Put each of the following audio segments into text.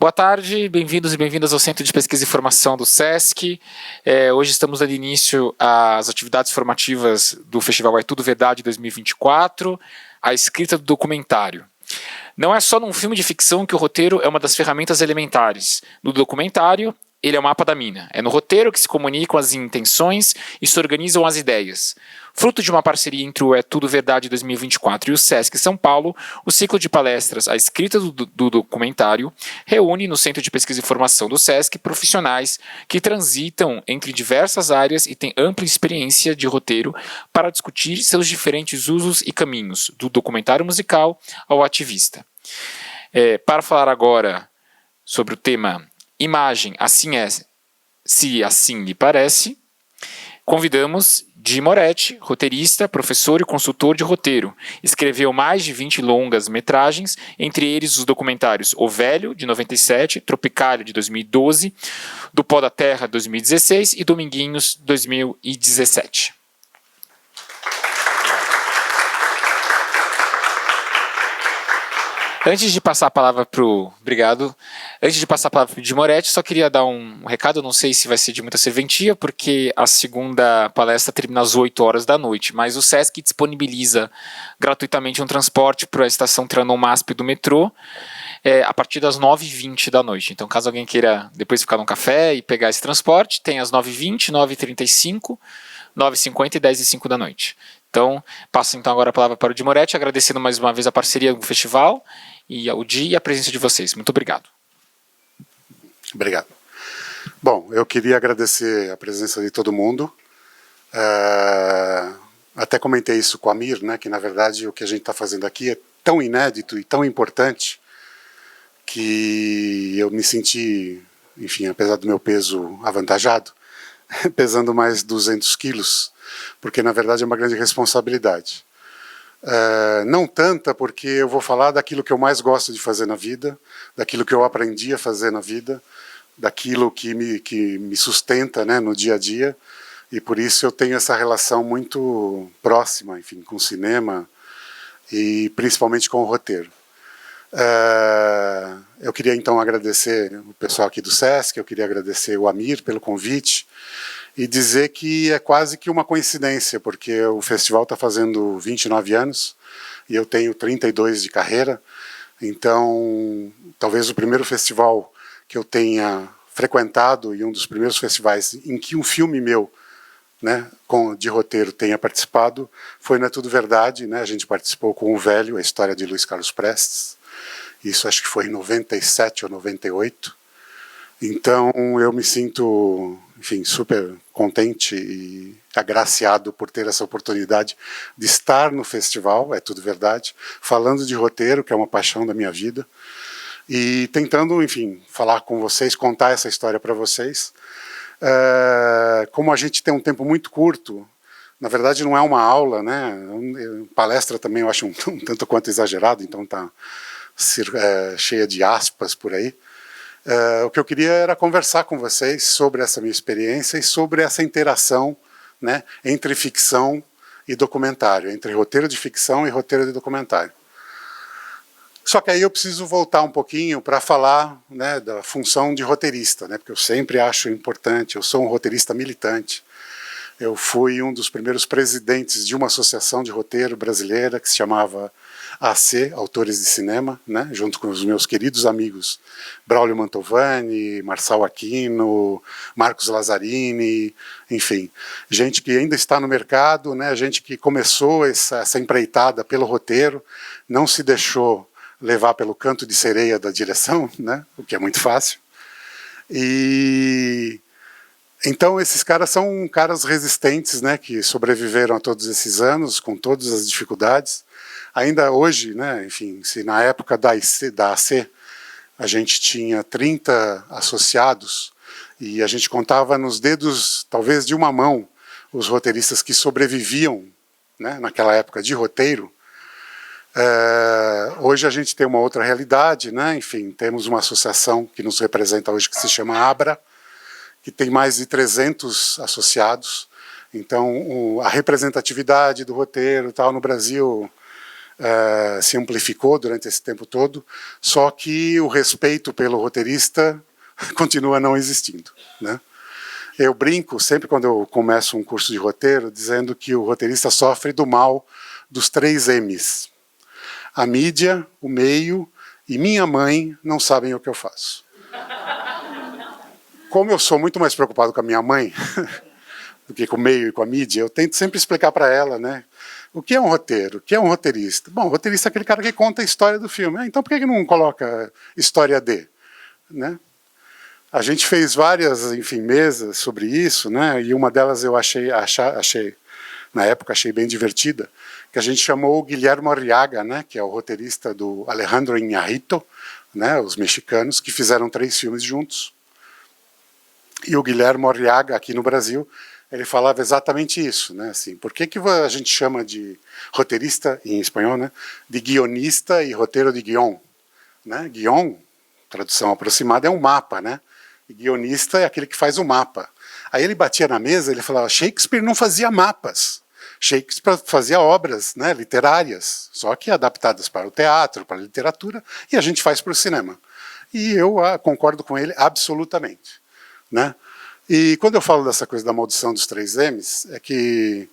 Boa tarde, bem-vindos e bem-vindas ao Centro de Pesquisa e Formação do SESC. Hoje estamos dando início às atividades formativas do Festival É Tudo Verdade 2024, a escrita do documentário. Não é só num filme de ficção que o roteiro é uma das ferramentas elementares. No documentário, ele é o mapa da mina. É no roteiro que se comunicam as intenções e se organizam as ideias. Fruto de uma parceria entre o É Tudo Verdade 2024 e o SESC São Paulo, o ciclo de palestras A Escrita do Documentário reúne no Centro de Pesquisa e Formação do SESC profissionais que transitam entre diversas áreas e têm ampla experiência de roteiro para discutir seus diferentes usos e caminhos, do documentário musical ao ativista. Para falar agora sobre o tema Imagem, assim é, se assim lhe parece, convidamos Di Moretti, roteirista, professor e consultor de roteiro. Escreveu mais de 20 longas metragens, entre eles os documentários O Velho, de 97, Tropicália, de 2012, Do Pó da Terra, 2016 e Dominguinhos, 2017. Antes de passar a palavra para o Di Moretti, só queria dar um recado, não sei se vai ser de muita serventia, porque a segunda palestra termina às 8 horas da noite, mas o SESC disponibiliza gratuitamente um transporte para a estação Trianon MASP do metrô, a partir das 9h20 da noite. Então, caso alguém queira depois ficar num café e pegar esse transporte, tem às 9h20, 9h35, 9h50 e 10h05 da noite. Então, passo então agora a palavra para o Di Moretti, agradecendo mais uma vez a parceria do festival e ao Di e a presença de vocês. Muito obrigado. Obrigado. Bom, eu queria agradecer a presença de todo mundo. Até comentei isso com a Amir, né, que na verdade o que a gente está fazendo aqui é tão inédito e tão importante que eu me senti, enfim, apesar do meu peso avantajado, pesando mais 200 quilos, porque na verdade é uma grande responsabilidade. Não tanta, porque eu vou falar daquilo que eu mais gosto de fazer na vida, daquilo que eu aprendi a fazer na vida, daquilo que me sustenta, né, no dia a dia, e por isso eu tenho essa relação muito próxima, enfim, com o cinema e principalmente com o roteiro. Eu queria então agradecer o pessoal aqui do SESC, eu queria agradecer o Amir pelo convite, e dizer que é quase que uma coincidência, porque o festival está fazendo 29 anos e eu tenho 32 de carreira, então talvez o primeiro festival que eu tenha frequentado e um dos primeiros festivais em que um filme meu, né, de roteiro tenha participado foi na Tudo Verdade, né, a gente participou com O Velho, a história de Luiz Carlos Prestes, isso acho que foi em 97 ou 98, então eu me sinto, enfim, super contente e agraciado por ter essa oportunidade de estar no festival, É Tudo Verdade, falando de roteiro, que é uma paixão da minha vida, e tentando, enfim, falar com vocês, contar essa história para vocês. Como a gente tem um tempo muito curto, na verdade não é uma aula, né? Palestra também eu acho um tanto quanto exagerado, então está cheia de aspas por aí. O que eu queria era conversar com vocês sobre essa minha experiência e sobre essa interação, né, entre ficção e documentário, entre roteiro de ficção e roteiro de documentário. Só que aí eu preciso voltar um pouquinho para falar, né, da função de roteirista, né, porque eu sempre acho importante, eu sou um roteirista militante. Eu fui um dos primeiros presidentes de uma associação de roteiro brasileira que se chamava AC, Autores de Cinema, né, junto com os meus queridos amigos Braulio Mantovani, Marçal Aquino, Marcos Lazzarini, enfim, gente que ainda está no mercado, né, gente que começou essa empreitada pelo roteiro, não se deixou levar pelo canto de sereia da direção, né, o que é muito fácil. E então esses caras são caras resistentes, né, que sobreviveram a todos esses anos, com todas as dificuldades. Ainda hoje, né, enfim, se na época da AC a gente tinha 30 associados e a gente contava nos dedos, talvez de uma mão, os roteiristas que sobreviviam, né, naquela época de roteiro, hoje a gente tem uma outra realidade, né, enfim, temos uma associação que nos representa hoje que se chama ABRA, que tem mais de 300 associados, então a representatividade do roteiro tal, no Brasil se amplificou durante esse tempo todo, só que o respeito pelo roteirista continua não existindo, né? Eu brinco sempre quando eu começo um curso de roteiro, dizendo que o roteirista sofre do mal dos 3 M's. A mídia, o meio e minha mãe não sabem o que eu faço. Como eu sou muito mais preocupado com a minha mãe do que com o meio e com a mídia, eu tento sempre explicar para ela, né? O que é um roteiro? O que é um roteirista? Bom, o roteirista é aquele cara que conta a história do filme. Então por que não coloca história D? Né? A gente fez várias, enfim, mesas sobre isso, né? E uma delas eu achei, na época achei bem divertida, que a gente chamou o Guillermo Arriaga, né? Que é o roteirista do Alejandro Iñárritu, né? Os mexicanos, que fizeram 3 filmes juntos. E o Guillermo Arriaga, aqui no Brasil, ele falava exatamente isso, né? Assim, por que a gente chama de roteirista, em espanhol, né? De guionista e roteiro de guion, né? Guion, tradução aproximada, é um mapa, né? E guionista é aquele que faz o mapa. Aí ele batia na mesa, ele falava, Shakespeare não fazia mapas. Shakespeare fazia obras, né, literárias, só que adaptadas para o teatro, para a literatura, e a gente faz para o cinema. E eu concordo com ele absolutamente, né? E quando eu falo dessa coisa da maldição dos 3 M's, é que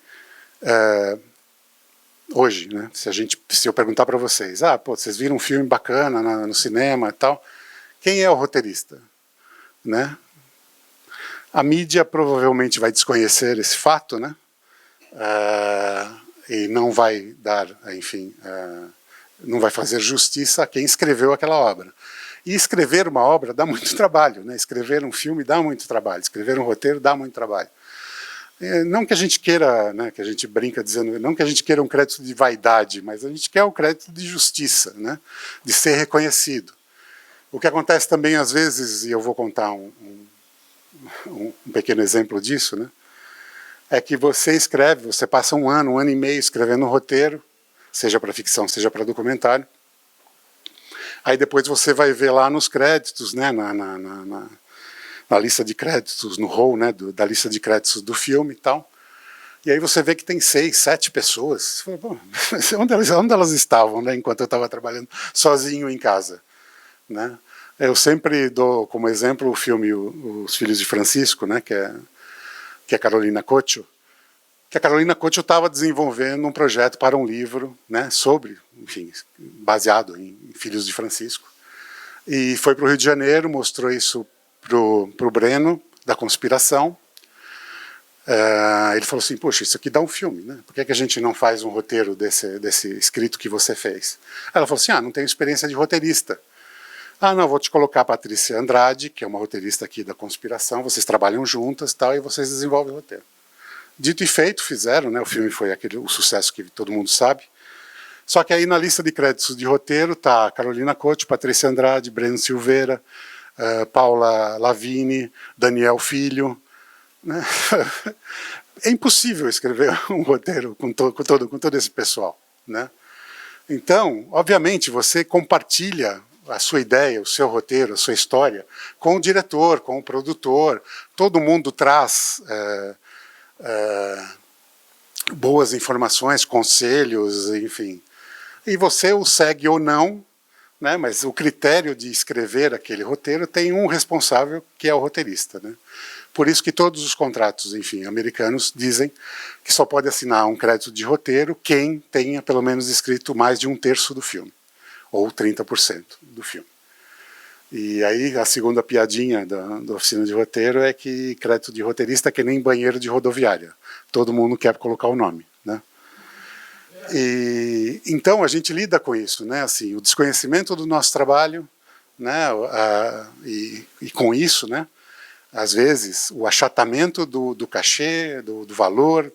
hoje, né, se eu perguntar para vocês, pô, vocês viram um filme bacana no cinema e tal, quem é o roteirista? Né? A mídia provavelmente vai desconhecer esse fato, né? E não vai dar, enfim, não vai fazer justiça a quem escreveu aquela obra. E escrever uma obra dá muito trabalho, né? Escrever um filme dá muito trabalho, escrever um roteiro dá muito trabalho. Não que a gente queira, né, que a gente brinca dizendo, não que a gente queira um crédito de vaidade, mas a gente quer o crédito de justiça, né? De ser reconhecido. O que acontece também às vezes, e eu vou contar um pequeno exemplo disso, né? É que você escreve, você passa um ano e meio escrevendo um roteiro, seja para ficção, seja para documentário. Aí depois você vai ver lá nos créditos, né, na lista de créditos, no roll, né, da lista de créditos do filme e tal. E aí você vê que tem 6, 7 pessoas. Você fala, bom, onde elas estavam, né, enquanto eu estava trabalhando sozinho em casa? Né? Eu sempre dou como exemplo o filme Os Filhos de Francisco, né, que é Carolina Cocho, que a Carolina Cocho estava desenvolvendo um projeto para um livro, né, sobre, enfim, baseado em Filhos de Francisco. E foi para o Rio de Janeiro, mostrou isso para o Breno, da Conspiração. Ele falou assim, poxa, isso aqui dá um filme, né? Por que a gente não faz um roteiro desse escrito que você fez? Ela falou assim, não tenho experiência de roteirista. Não, vou te colocar a Patrícia Andrade, que é uma roteirista aqui da Conspiração, vocês trabalham juntas tal, e vocês desenvolvem o roteiro. Dito e feito, fizeram, né? O filme foi o sucesso que todo mundo sabe. Só que aí na lista de créditos de roteiro está Carolina Cocho, Patrícia Andrade, Breno Silveira, Paula Lavigne, Daniel Filho. Né? É impossível escrever um roteiro com todo esse pessoal. Né? Então, obviamente, você compartilha a sua ideia, o seu roteiro, a sua história, com o diretor, com o produtor, todo mundo traz boas informações, conselhos, enfim. E você o segue ou não, né, mas o critério de escrever aquele roteiro tem um responsável, que é o roteirista. Né? Por isso que todos os contratos, enfim, americanos dizem que só pode assinar um crédito de roteiro quem tenha pelo menos escrito mais de 1/3 do filme, ou 30% do filme. E aí a segunda piadinha da oficina de roteiro é que crédito de roteirista é que nem banheiro de rodoviária. Todo mundo quer colocar o nome. Né? E, então a gente lida com isso, né? Assim, o desconhecimento do nosso trabalho, né? E com isso, né? Às vezes, o achatamento do cachê, do valor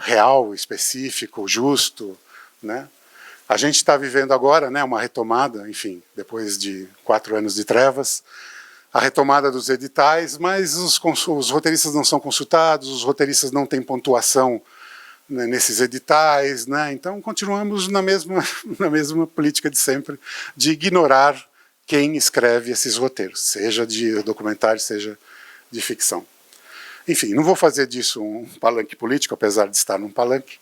real, específico, justo, né? A gente está vivendo agora, né, uma retomada, enfim, depois de 4 anos de trevas, a retomada dos editais, mas os roteiristas não são consultados, os roteiristas não têm pontuação, né, nesses editais, né, então continuamos na mesma política de sempre, de ignorar quem escreve esses roteiros, seja de documentário, seja de ficção. Enfim, não vou fazer disso um palanque político, apesar de estar num palanque,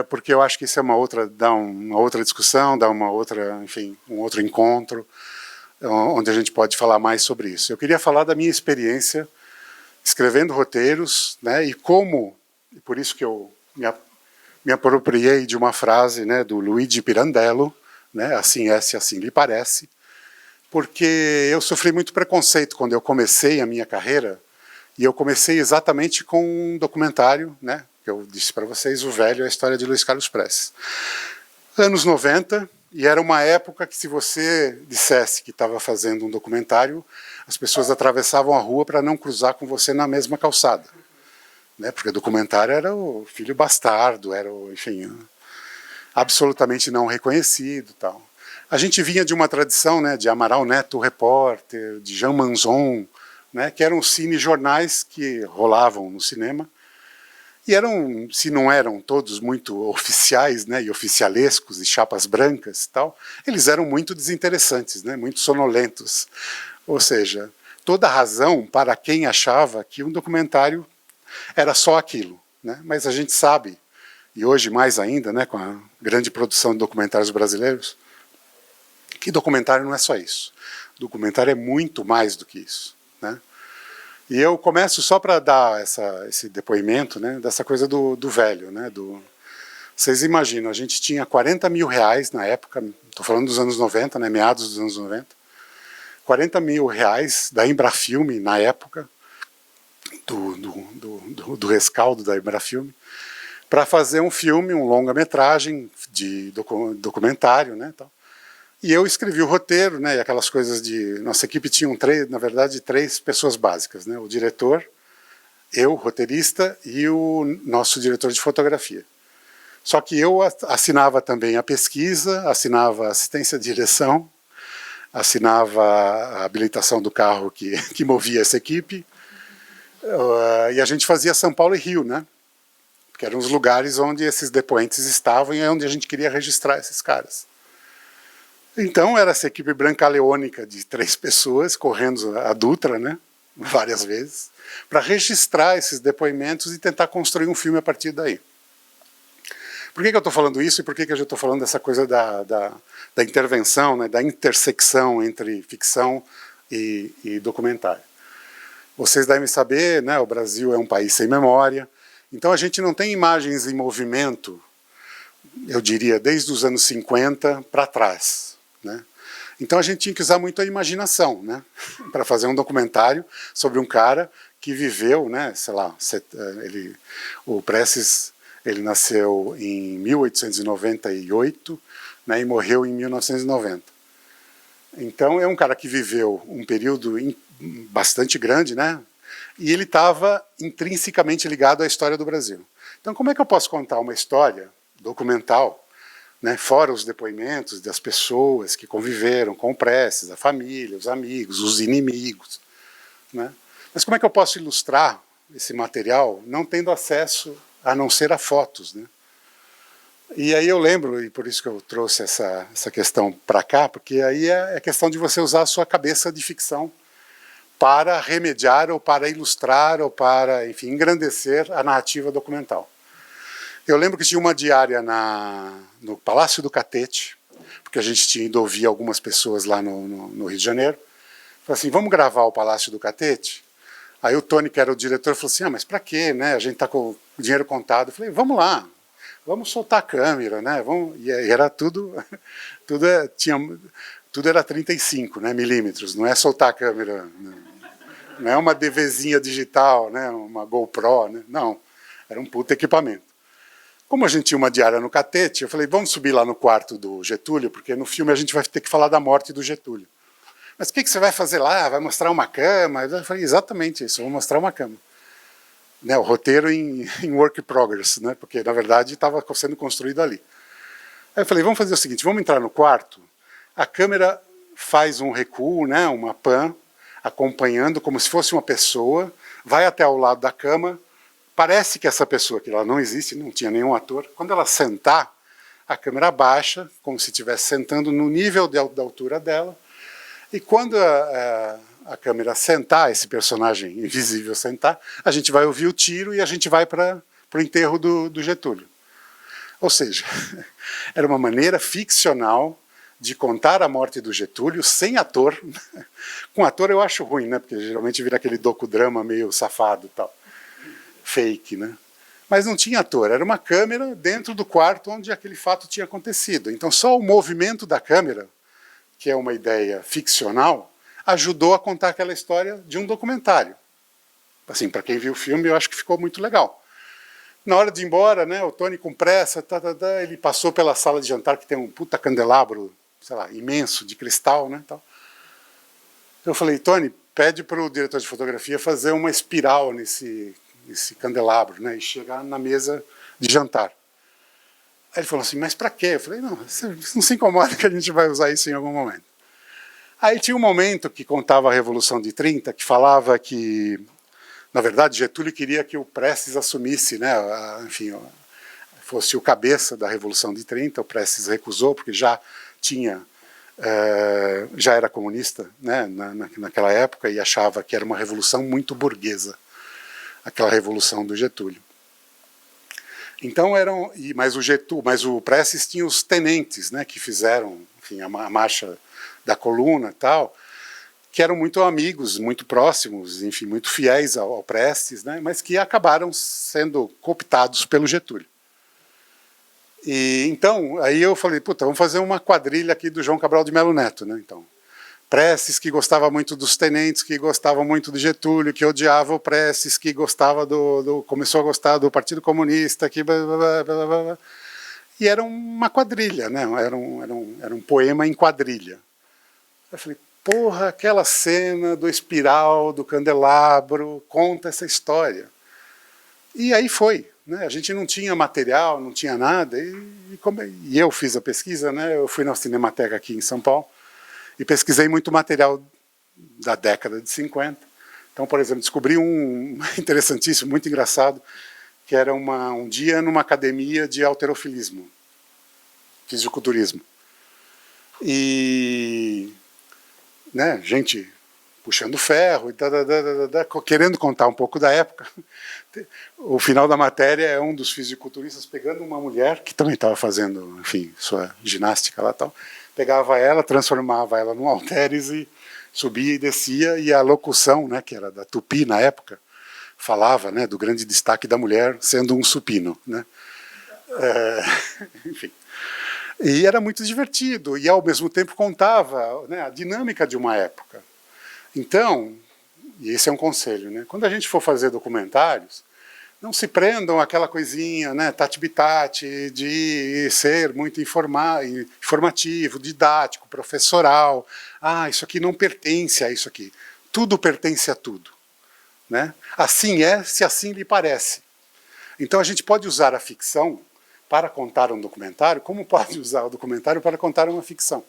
porque eu acho que isso é dá uma outra discussão, dá uma outra, enfim, um outro encontro, onde a gente pode falar mais sobre isso. Eu queria falar da minha experiência escrevendo roteiros, né, e por isso que eu me apropriei de uma frase, né, do Luigi Pirandello, né, assim é se assim lhe parece, porque eu sofri muito preconceito quando eu comecei a minha carreira, e eu comecei exatamente com um documentário, né, que eu disse para vocês, O Velho, a história de Luiz Carlos Prestes. Anos 90, e era uma época que se você dissesse que estava fazendo um documentário, as pessoas atravessavam a rua para não cruzar com você na mesma calçada. Né, porque o documentário era o filho bastardo, era o, enfim, absolutamente não reconhecido. Tal. A gente vinha de uma tradição, né, de Amaral Neto, o repórter, de Jean Manzon, né, que eram cinejornais que rolavam no cinema, e eram, se não eram todos muito oficiais, né, e oficialescos, e chapas brancas e tal, eles eram muito desinteressantes, né, muito sonolentos. Ou seja, toda razão para quem achava que um documentário era só aquilo. Né, mas a gente sabe, e hoje mais ainda, né, com a grande produção de documentários brasileiros, que documentário não é só isso. Documentário é muito mais do que isso. Né? E eu começo só para dar esse depoimento, né, dessa coisa do velho. Né, vocês imaginam, a gente tinha 40 mil reais na época, estou falando dos anos 90, né, meados dos anos 90, 40 mil reais da Embrafilme na época, do rescaldo da Embrafilme, para fazer um filme, um longa-metragem de documentário, né, tal. E eu escrevi o roteiro, né, e aquelas coisas de... Nossa equipe tinha, na verdade, 3 pessoas básicas, né, o diretor, eu, roteirista, e o nosso diretor de fotografia. Só que eu assinava também a pesquisa, assinava a assistência de direção, assinava a habilitação do carro que movia essa equipe, e a gente fazia São Paulo e Rio, né, que eram os lugares onde esses depoentes estavam e onde a gente queria registrar esses caras. Então era essa equipe brancaleônica de 3 pessoas, correndo a Dutra, né, várias vezes, para registrar esses depoimentos e tentar construir um filme a partir daí. Por que eu estou falando isso e por que eu já estou falando dessa coisa da intervenção, né, da intersecção entre ficção e documentário? Vocês devem saber, né, o Brasil é um país sem memória, então a gente não tem imagens em movimento, eu diria, desde os anos 50 para trás. Né? Então a gente tinha que usar muito a imaginação, né, para fazer um documentário sobre um cara que viveu, né, sei lá, o Prestes, ele nasceu em 1898, né, e morreu em 1990. Então é um cara que viveu um período bastante grande, né, e ele estava intrinsecamente ligado à história do Brasil. Então como é que eu posso contar uma história documental, né, fora os depoimentos das pessoas que conviveram com o Prestes, a família, os amigos, os inimigos. Né? Mas como é que eu posso ilustrar esse material não tendo acesso a não ser a fotos? Né? E aí eu lembro, e por isso que eu trouxe essa questão para cá, porque aí é questão de você usar a sua cabeça de ficção para remediar ou para ilustrar ou para, enfim, engrandecer a narrativa documental. Eu lembro que tinha uma diária no Palácio do Catete, porque a gente tinha ido ouvir algumas pessoas lá no Rio de Janeiro. Falei assim, vamos gravar o Palácio do Catete? Aí o Tony, que era o diretor, falou assim, mas para quê? Né? A gente está com o dinheiro contado. Eu falei, vamos lá, vamos soltar a câmera. Né? E era tudo era 35, né, milímetros, não é soltar a câmera, não é uma DVzinha digital, né, uma GoPro, né? Não, era um puto equipamento. Como a gente tinha uma diária no Catete, eu falei, vamos subir lá no quarto do Getúlio, porque no filme a gente vai ter que falar da morte do Getúlio. Mas o que você vai fazer lá? Vai mostrar uma cama? Eu falei, exatamente isso, eu vou mostrar uma cama. Né, o roteiro em work in progress, né, porque na verdade estava sendo construído ali. Aí eu falei, vamos fazer o seguinte, vamos entrar no quarto, a câmera faz um recuo, né, uma pan, acompanhando como se fosse uma pessoa, vai até ao lado da cama. Parece que essa pessoa, que ela não existe, não tinha nenhum ator, quando ela sentar, a câmera baixa, como se estivesse sentando no nível da altura dela, e quando a câmera sentar, esse personagem invisível sentar, a gente vai ouvir o tiro e a gente vai para o enterro do Getúlio. Ou seja, era uma maneira ficcional de contar a morte do Getúlio sem ator. Com ator eu acho ruim, né? Porque geralmente vira aquele docudrama meio safado e tal. Fake, né? Mas não tinha ator, era uma câmera dentro do quarto onde aquele fato tinha acontecido. Então só o movimento da câmera, que é uma ideia ficcional, ajudou a contar aquela história de um documentário. Assim, para quem viu o filme, eu acho que ficou muito legal. Na hora de ir embora, né, o Tony com pressa, ele passou pela sala de jantar que tem um puta candelabro, sei lá, imenso, de cristal, né, tal. Eu falei, Tony, pede para o diretor de fotografia fazer uma espiral nesse candelabro, né, e chegar na mesa de jantar. Aí ele falou assim, mas para quê? Eu falei, não, você não se incomoda que a gente vai usar isso em algum momento. Aí tinha um momento que contava a Revolução de 30, que falava que, na verdade, Getúlio queria que o Prestes assumisse, né, enfim, fosse o cabeça da Revolução de 30, o Prestes recusou, porque já era comunista, né, naquela época, e achava que era uma revolução muito burguesa, aquela revolução do Getúlio. Então mas o Prestes tinha os tenentes, né, que fizeram, enfim, a marcha da coluna e tal, que eram muito amigos, muito próximos, enfim, muito fiéis ao Prestes, né, mas que acabaram sendo cooptados pelo Getúlio. E então, aí eu falei, puta, vamos fazer uma quadrilha aqui do João Cabral de Melo Neto, né, então. Prestes, que gostava muito dos tenentes, que gostava muito do Getúlio, que odiava o Prestes, que gostava começou a gostar do Partido Comunista, que blá, blá, blá, blá, blá. E era uma quadrilha, né, era um poema em quadrilha. Eu falei, porra, aquela cena do espiral, do candelabro, conta essa história. E aí foi, né? A gente não tinha material, não tinha nada, e eu fiz a pesquisa, né? Eu fui na Cinemateca aqui em São Paulo e pesquisei muito material da década de 50. Então, por exemplo, descobri um interessantíssimo, muito engraçado, que era um dia numa academia de halterofilismo, fisiculturismo. E, né, gente puxando ferro, querendo contar um pouco da época. O final da matéria é um dos fisiculturistas pegando uma mulher, que também estava fazendo, enfim, sua ginástica lá e tal, pegava ela, transformava ela num halteres e subia e descia, e a locução, né, que era da Tupi na época, falava, né, do grande destaque da mulher sendo um supino, né? Enfim. E era muito divertido, e ao mesmo tempo contava, né, a dinâmica de uma época. Então, e esse é um conselho, né, quando a gente for fazer documentários, não se prendam àquela coisinha, né, tati-bitati, de ser muito informativo, didático, professoral. Ah, isso aqui não pertence a isso aqui. Tudo pertence a tudo, né? Assim é, se assim lhe parece. Então a gente pode usar a ficção para contar um documentário, como pode usar o documentário para contar uma ficção,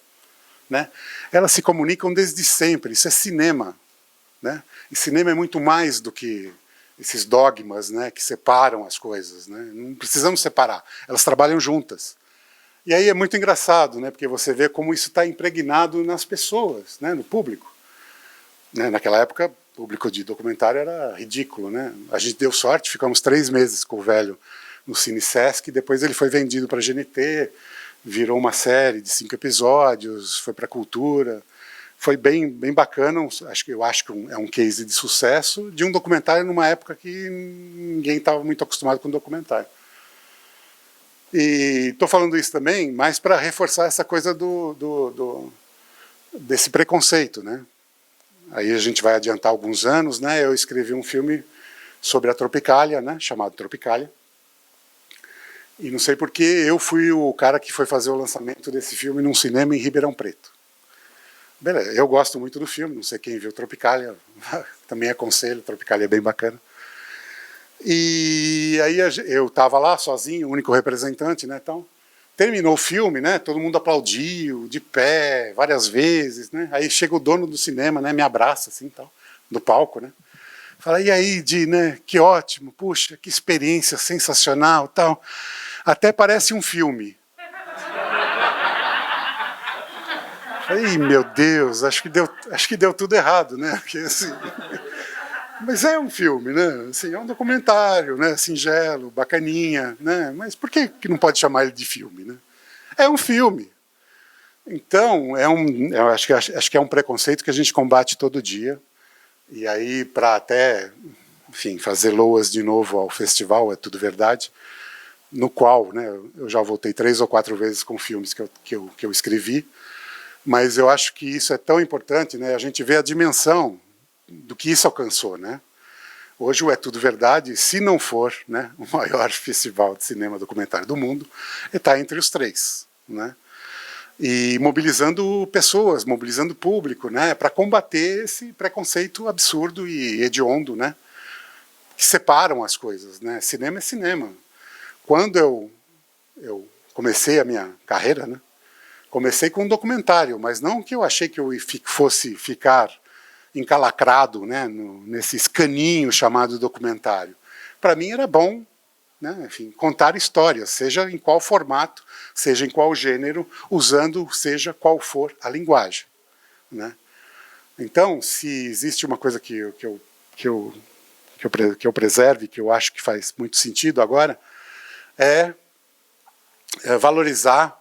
né? Elas se comunicam desde sempre, isso é cinema, né? E cinema é muito mais do que esses dogmas, né, que separam as coisas, né? Não precisamos separar, elas trabalham juntas. E aí é muito engraçado, né, porque você vê como isso está impregnado nas pessoas, né, no público. Né, naquela época, o público de documentário era ridículo, né? A gente deu sorte, ficamos 3 meses com o velho no Cine Sesc, depois ele foi vendido para a GNT, virou uma série de 5 episódios, foi para a Cultura. Foi bem bacana, eu acho que é um case de sucesso de um documentário numa época que ninguém estava muito acostumado com documentário. E estou falando isso também, mais para reforçar essa coisa desse preconceito, né? Aí a gente vai adiantar alguns anos, né? Eu escrevi um filme sobre a Tropicália, né? Chamado Tropicália. E não sei porque eu fui o cara que foi fazer o lançamento desse filme num cinema em Ribeirão Preto. Beleza, eu gosto muito do filme, não sei quem viu Tropicália, também aconselho, Tropicália é bem bacana. E aí eu estava lá sozinho, o único representante, né, então, terminou o filme, né, todo mundo aplaudiu, de pé, várias vezes, né, aí chega o dono do cinema, né, me abraça, assim, tal, no palco, né, fala, e aí, Di, né, que ótimo, puxa, que experiência sensacional, tal, até parece um filme. Ai, meu Deus, acho que deu tudo errado, né? Porque, assim, Mas é um filme, né? Assim, é um documentário, né? Singelo, bacaninha, né? Mas por que não pode chamar ele de filme, né? É um filme. Então, eu acho que é um preconceito que a gente combate todo dia. E aí, para até, enfim, fazer loas de novo ao festival, é tudo verdade, no qual, né, eu já voltei 3 ou 4 vezes com filmes que eu escrevi, mas eu acho que isso é tão importante, né? A gente vê a dimensão do que isso alcançou, né? Hoje o É Tudo Verdade, se não for, né, o maior festival de cinema documentário do mundo, está entre os 3, né? E mobilizando pessoas, mobilizando público, né, para combater esse preconceito absurdo e hediondo, né, que separam as coisas, né? Cinema é cinema. Quando eu comecei a minha carreira, né, comecei com um documentário, mas não que eu achei que eu fosse ficar encalacrado, né, nesse escaninho chamado documentário. Para mim era bom, né, enfim, contar histórias, seja em qual formato, seja em qual gênero, usando seja qual for a linguagem, né? Então, se existe uma coisa que eu preserve, que eu acho que faz muito sentido agora, é valorizar,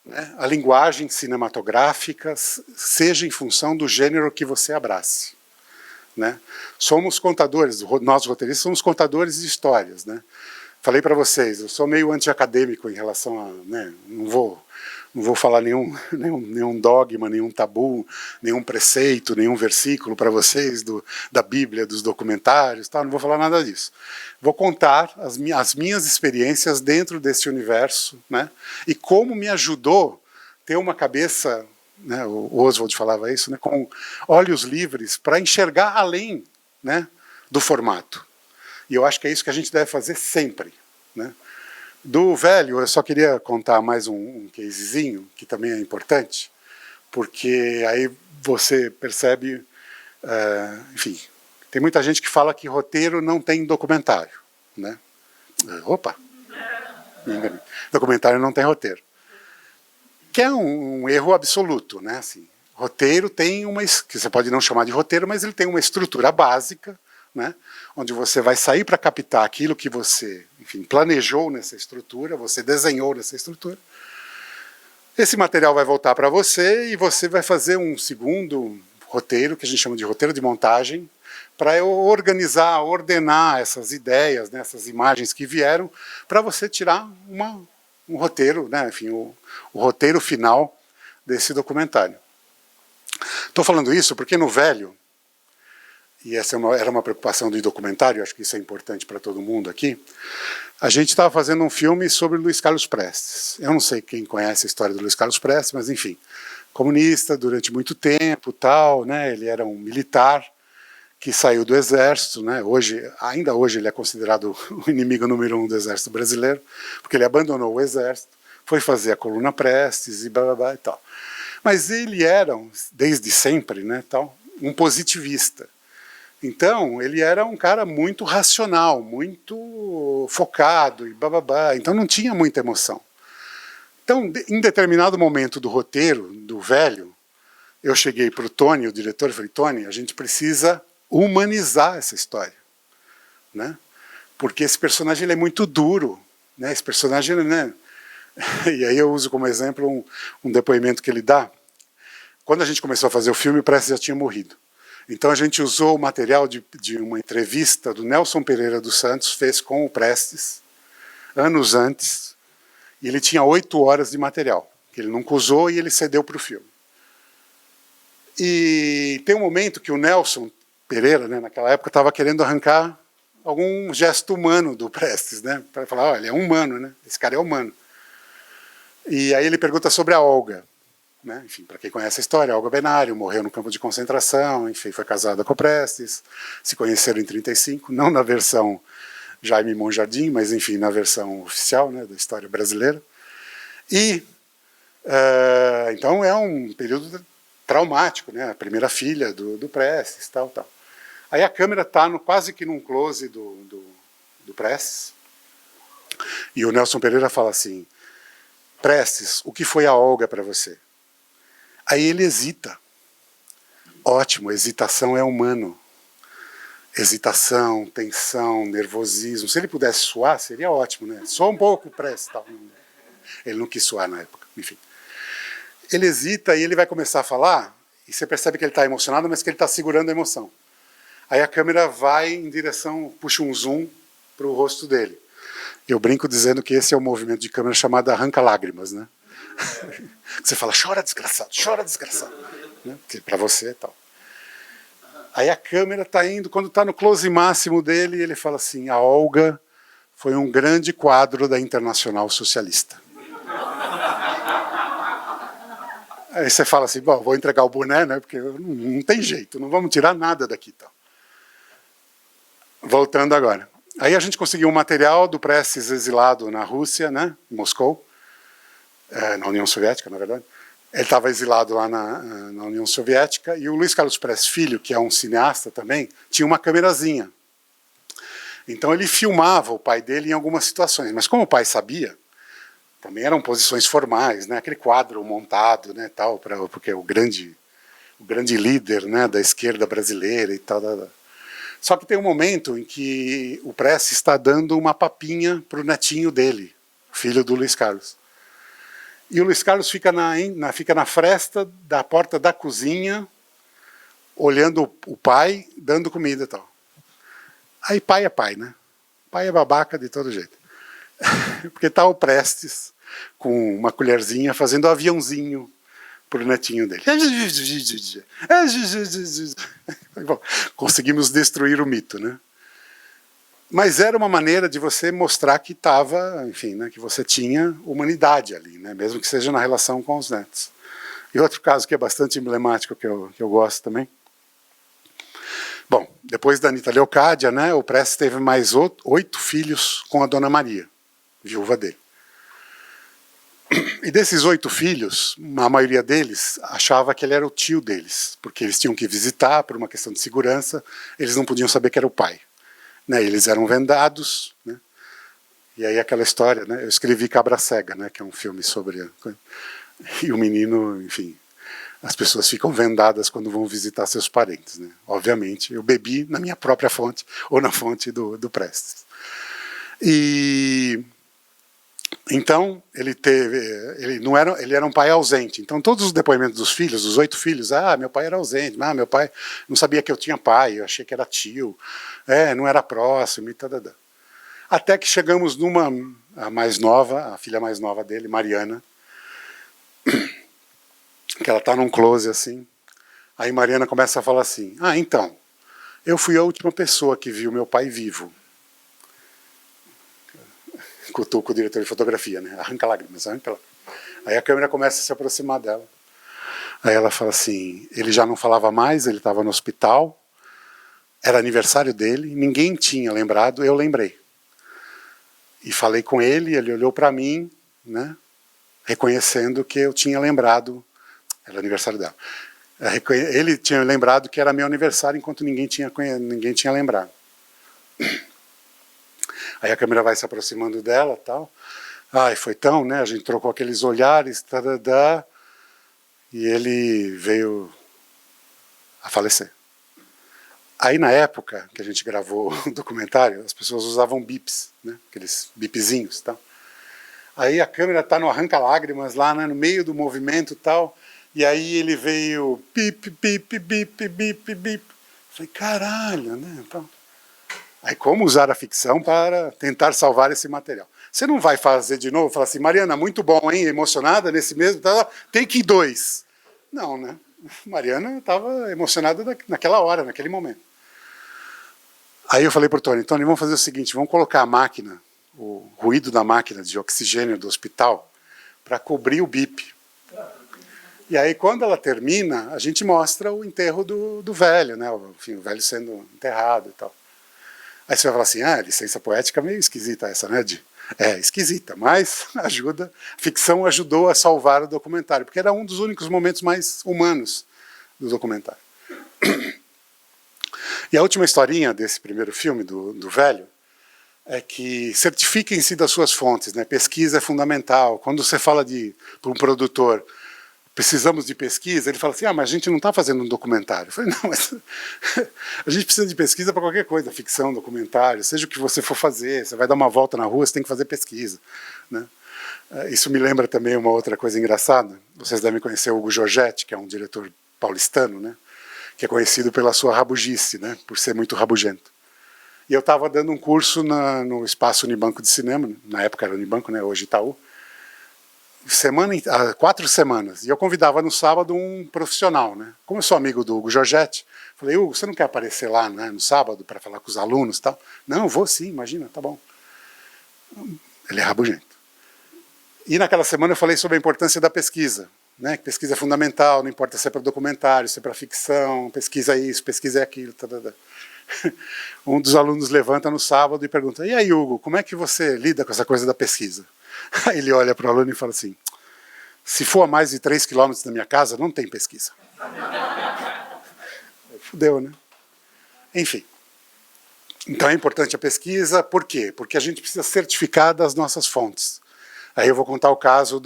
né, a linguagem cinematográfica, seja em função do gênero que você abrace, né? Somos contadores, nós roteiristas somos contadores de histórias, né? Falei para vocês, eu sou meio anti-acadêmico em relação a, né, não vou falar nenhum dogma, nenhum tabu, nenhum preceito, nenhum versículo para vocês da Bíblia, dos documentários, tal, não vou falar nada disso. Vou contar as minhas experiências dentro desse universo, né, e como me ajudou ter uma cabeça, né, o Oswald falava isso, né, com olhos livres para enxergar além, né, do formato. E eu acho que é isso que a gente deve fazer sempre, né? Do velho, eu só queria contar mais um casezinho, que também é importante, porque aí você percebe, enfim, tem muita gente que fala que roteiro não tem documentário, né? Opa! Documentário não tem roteiro. Que é um erro absoluto, né? Assim, roteiro tem que você pode não chamar de roteiro, mas ele tem uma estrutura básica, né, onde você vai sair para captar aquilo que você, enfim, planejou nessa estrutura, você desenhou nessa estrutura. Esse material vai voltar para você e você vai fazer um segundo roteiro, que a gente chama de roteiro de montagem, para organizar, ordenar essas ideias, né, essas imagens que vieram, para você tirar um roteiro, né, enfim, o roteiro final desse documentário. Estou falando isso porque no velho, e essa era uma preocupação do documentário, acho que isso é importante para todo mundo aqui, a gente estava fazendo um filme sobre Luiz Carlos Prestes. Eu não sei quem conhece a história do Luiz Carlos Prestes, mas enfim, comunista durante muito tempo, tal, né? Ele era um militar que saiu do exército, né? Ainda hoje ele é considerado o inimigo número 1 do exército brasileiro, porque ele abandonou o exército, foi fazer a coluna Prestes e blá blá blá e tal. Mas ele era, desde sempre, né, tal, um positivista. Então, ele era um cara muito racional, muito focado e bababá, então não tinha muita emoção. Então, em determinado momento do roteiro, do velho, eu cheguei para o Tony, o diretor, e falei, Tony, a gente precisa humanizar essa história, né? Porque esse personagem ele é muito duro, né? Esse personagem, né? E aí eu uso como exemplo um depoimento que ele dá. Quando a gente começou a fazer o filme, o Prestes já tinha morrido. Então a gente usou o material de uma entrevista do Nelson Pereira dos Santos, fez com o Prestes, anos antes, e ele tinha 8 horas de material, que ele nunca usou e ele cedeu para o filme. E tem um momento que o Nelson Pereira, né, naquela época, estava querendo arrancar algum gesto humano do Prestes, né, para falar, olha, ele é humano, né, esse cara é humano. E aí ele pergunta sobre a Olga. Né? Enfim, para quem conhece a história, Olga Benário morreu no campo de concentração, enfim, foi casada com o Prestes, se conheceram em 1935, não na versão Jaime Monjardim, mas enfim, na versão oficial, né, da história brasileira. E então é um período traumático, né, a primeira filha do Prestes, tal. Aí a câmera está quase que num close do Prestes, e o Nelson Pereira fala assim, Prestes, o que foi a Olga para você? Aí ele hesita. Ótimo, hesitação é humano. hesitação, tensão, nervosismo. Se ele pudesse suar, seria ótimo, né? Só um pouco, presta. Tal. Ele não quis suar na época, enfim. Ele hesita e ele vai começar a falar, e você percebe que ele está emocionado, mas que ele está segurando a emoção. Aí a câmera vai em direção, puxa um zoom para o rosto dele. Eu brinco dizendo que esse é um movimento de câmera chamado arranca-lágrimas, né? Você fala, chora desgraçado, né? Para você e tal. Aí a câmera está indo, quando está no close máximo dele, ele fala assim, a Olga foi um grande quadro da Internacional Socialista. Aí você fala assim, bom, vou entregar o boné, né? Porque não tem jeito, não vamos tirar nada daqui. Tal. Voltando agora. Aí a gente conseguiu um material do Prestes exilado na Rússia, né, em Moscou, na União Soviética, na verdade. Ele estava exilado lá na União Soviética, e o Luiz Carlos Prestes Filho, que é um cineasta também, tinha uma câmerazinha. Então ele filmava o pai dele em algumas situações, mas como o pai sabia, também eram posições formais, né, aquele quadro montado, né, tal, porque é o grande líder, né, da esquerda brasileira e tal. Só que tem um momento em que o Prestes está dando uma papinha para o netinho dele, filho do Luiz Carlos. E o Luiz Carlos fica na fresta da porta da cozinha, olhando o pai, dando comida e tal. Aí pai é pai, né? Pai é babaca de todo jeito. Porque está o Prestes com uma colherzinha fazendo um aviãozinho para o netinho dele. Bom, conseguimos destruir o mito, né? Mas era uma maneira de você mostrar que estava, enfim, né, que você tinha humanidade ali, né, mesmo que seja na relação com os netos. E outro caso que é bastante emblemático, que eu gosto também. Bom, depois da Anitta Leocádia, né, o Prestes teve mais 8 filhos com a Dona Maria, viúva dele. E desses 8 filhos, a maioria deles achava que ele era o tio deles, porque eles tinham que visitar por uma questão de segurança, eles não podiam saber que era o pai. Né, eles eram vendados, né, e aí aquela história, né, eu escrevi Cabra Cega, né, que é um filme sobre... E o menino, enfim, as pessoas ficam vendadas quando vão visitar seus parentes. Né, obviamente, eu bebi na minha própria fonte, ou na fonte do Prestes. E... Então, ele era um pai ausente. Então, todos os depoimentos dos filhos, dos 8 filhos, meu pai era ausente, meu pai não sabia que eu tinha pai, eu achei que era tio, não era próximo e tal. Até que chegamos a mais nova, a filha mais nova dele, Mariana, que ela está num close assim. Aí Mariana começa a falar assim, então, eu fui a última pessoa que viu meu pai vivo. Cutuca o diretor de fotografia, né? Arranca lágrimas, arranca lágrimas. Aí a câmera começa a se aproximar dela. Aí ela fala assim, ele já não falava mais, ele estava no hospital, era aniversário dele, ninguém tinha lembrado, eu lembrei. E falei com ele, ele olhou para mim, né, reconhecendo que eu tinha lembrado, era aniversário dela. Ele tinha lembrado que era meu aniversário, enquanto ninguém tinha lembrado. Aí a câmera vai se aproximando dela, tal. E foi tão, né? A gente trocou aqueles olhares, e ele veio a falecer. Aí na época que a gente gravou o documentário, as pessoas usavam bips, né? Aqueles bipzinhos, tal. Aí a câmera está no arranca-lágrimas lá, né? No meio do movimento, tal. E aí ele veio bip, bip, bip, bip, bip. Falei, caralho, né? Tal. Aí como usar a ficção para tentar salvar esse material? Você não vai fazer de novo, falar assim, Mariana, muito bom, hein? Emocionada nesse mesmo, take 2. Não, né? Mariana estava emocionada naquela hora, naquele momento. Aí eu falei para o Tony, vamos fazer o seguinte, vamos colocar a máquina, o ruído da máquina de oxigênio do hospital, para cobrir o bip. E aí quando ela termina, a gente mostra o enterro do velho, né? Enfim, o velho sendo enterrado e tal. Aí você vai falar assim, licença poética meio esquisita essa, né, Di? Esquisita, mas a ficção ajudou a salvar o documentário, porque era um dos únicos momentos mais humanos do documentário. E a última historinha desse primeiro filme, do velho, é que certifiquem-se das suas fontes, né? Pesquisa é fundamental. Quando você fala para um produtor, precisamos de pesquisa, ele fala assim, mas a gente não está fazendo um documentário. Eu falei, não, mas a gente precisa de pesquisa para qualquer coisa, ficção, documentário, seja o que você for fazer, você vai dar uma volta na rua, você tem que fazer pesquisa, né? Isso me lembra também uma outra coisa engraçada, vocês devem conhecer o Hugo Giorgetti, que é um diretor paulistano, né? Que é conhecido pela sua rabugice, né? Por ser muito rabugento. E eu estava dando um curso no Espaço Unibanco de Cinema, na época era Unibanco, né? Hoje Itaú, 4 semanas, e eu convidava no sábado um profissional, né? Como eu sou amigo do Hugo Giorgetti, falei, Hugo, você não quer aparecer lá, né, no sábado para falar com os alunos e tal? Não, vou sim, imagina, tá bom. Ele é rabugento. E naquela semana eu falei sobre a importância da pesquisa, né? Que pesquisa é fundamental, não importa se é para documentário, se é para ficção, pesquisa isso, pesquisa aquilo, Um dos alunos levanta no sábado e pergunta, e aí, Hugo, como é que você lida com essa coisa da pesquisa? Aí ele olha para o aluno e fala assim, se for a mais de 3 quilômetros da minha casa, não tem pesquisa. Fudeu, né? Enfim. Então é importante a pesquisa, por quê? Porque a gente precisa certificar das nossas fontes. Aí eu vou contar o caso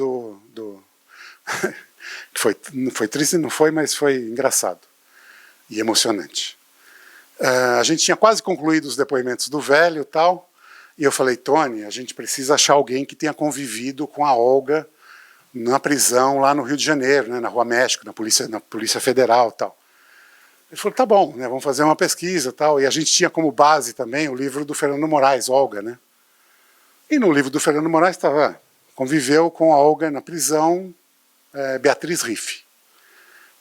que foi triste, não foi, mas foi engraçado e emocionante. A gente tinha quase concluído os depoimentos do velho e tal, e eu falei, Tony, a gente precisa achar alguém que tenha convivido com a Olga na prisão lá no Rio de Janeiro, né, na Rua México, na Polícia Federal e tal. Ele falou, tá bom, né, vamos fazer uma pesquisa e tal, e a gente tinha como base também o livro do Fernando Moraes, Olga, né. E no livro do Fernando Moraes estava, conviveu com a Olga na prisão, Beatriz Riffe,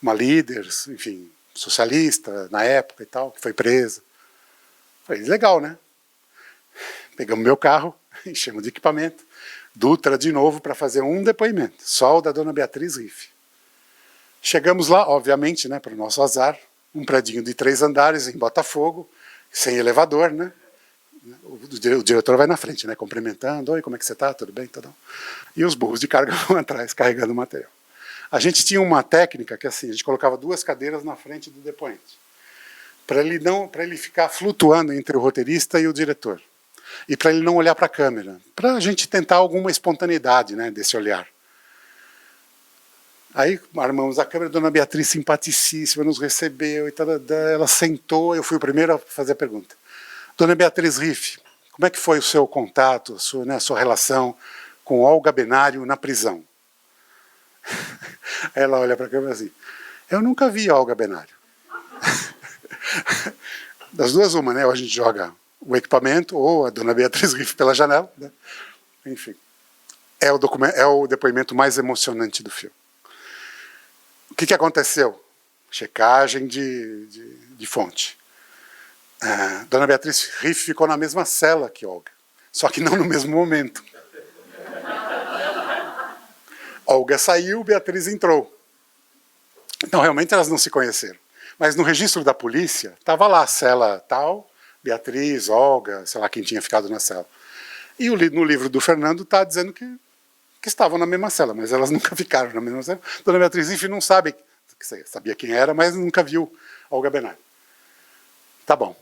uma líder, enfim, socialista na época e tal, que foi presa. Falei, legal, né? Pegamos meu carro, enchemos de equipamento, Dutra de novo para fazer um depoimento, só o da dona Beatriz Riffe. Chegamos lá, obviamente, né, para o nosso azar, um predinho de 3 andares em Botafogo, sem elevador, né? O diretor vai na frente, né, cumprimentando, oi, como é que você está, tudo bem? Tudo. E os burros de carga vão atrás, carregando o material. A gente tinha uma técnica que assim, a gente colocava 2 cadeiras na frente do depoente, para ele ficar flutuando entre o roteirista e o diretor, e para ele não olhar para a câmera, para a gente tentar alguma espontaneidade, né, desse olhar. Aí armamos a câmera, a dona Beatriz simpaticíssima, nos recebeu, e tal, ela sentou, eu fui o primeiro a fazer a pergunta. Dona Beatriz Riffe, como é que foi o seu contato, a sua relação com Olga Benário na prisão? Ela olha para a câmera assim, eu nunca vi a Olga Benário. Das duas uma, né? Ou a gente joga o equipamento ou a dona Beatriz Riffe pela janela, né? Enfim, é o depoimento mais emocionante do filme. O que aconteceu? Checagem de fonte. Dona Beatriz Riffe ficou na mesma cela que Olga, só que não no mesmo momento. Olga saiu, Beatriz entrou. Então realmente elas não se conheceram. Mas no registro da polícia, estava lá, cela tal, Beatriz, Olga, sei lá quem tinha ficado na cela. E no livro do Fernando está dizendo que estavam na mesma cela, mas elas nunca ficaram na mesma cela. Dona Beatriz, enfim, não sabe, sabia quem era, mas nunca viu Olga Benário. Tá bom.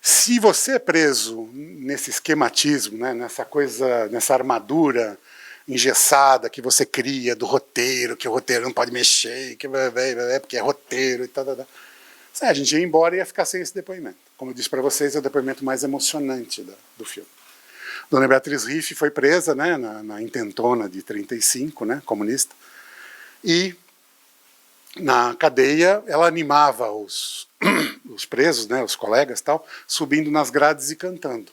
Se você é preso nesse esquematismo, né, nessa coisa, nessa armadura engessada que você cria do roteiro, que o roteiro não pode mexer, porque é roteiro e tal. A gente ia embora e ia ficar sem esse depoimento. Como eu disse para vocês, é o depoimento mais emocionante do filme. Dona Beatriz Riffe foi presa, né, na intentona de 35, né, comunista, e na cadeia ela animava os presos, né, os colegas, tal, subindo nas grades e cantando.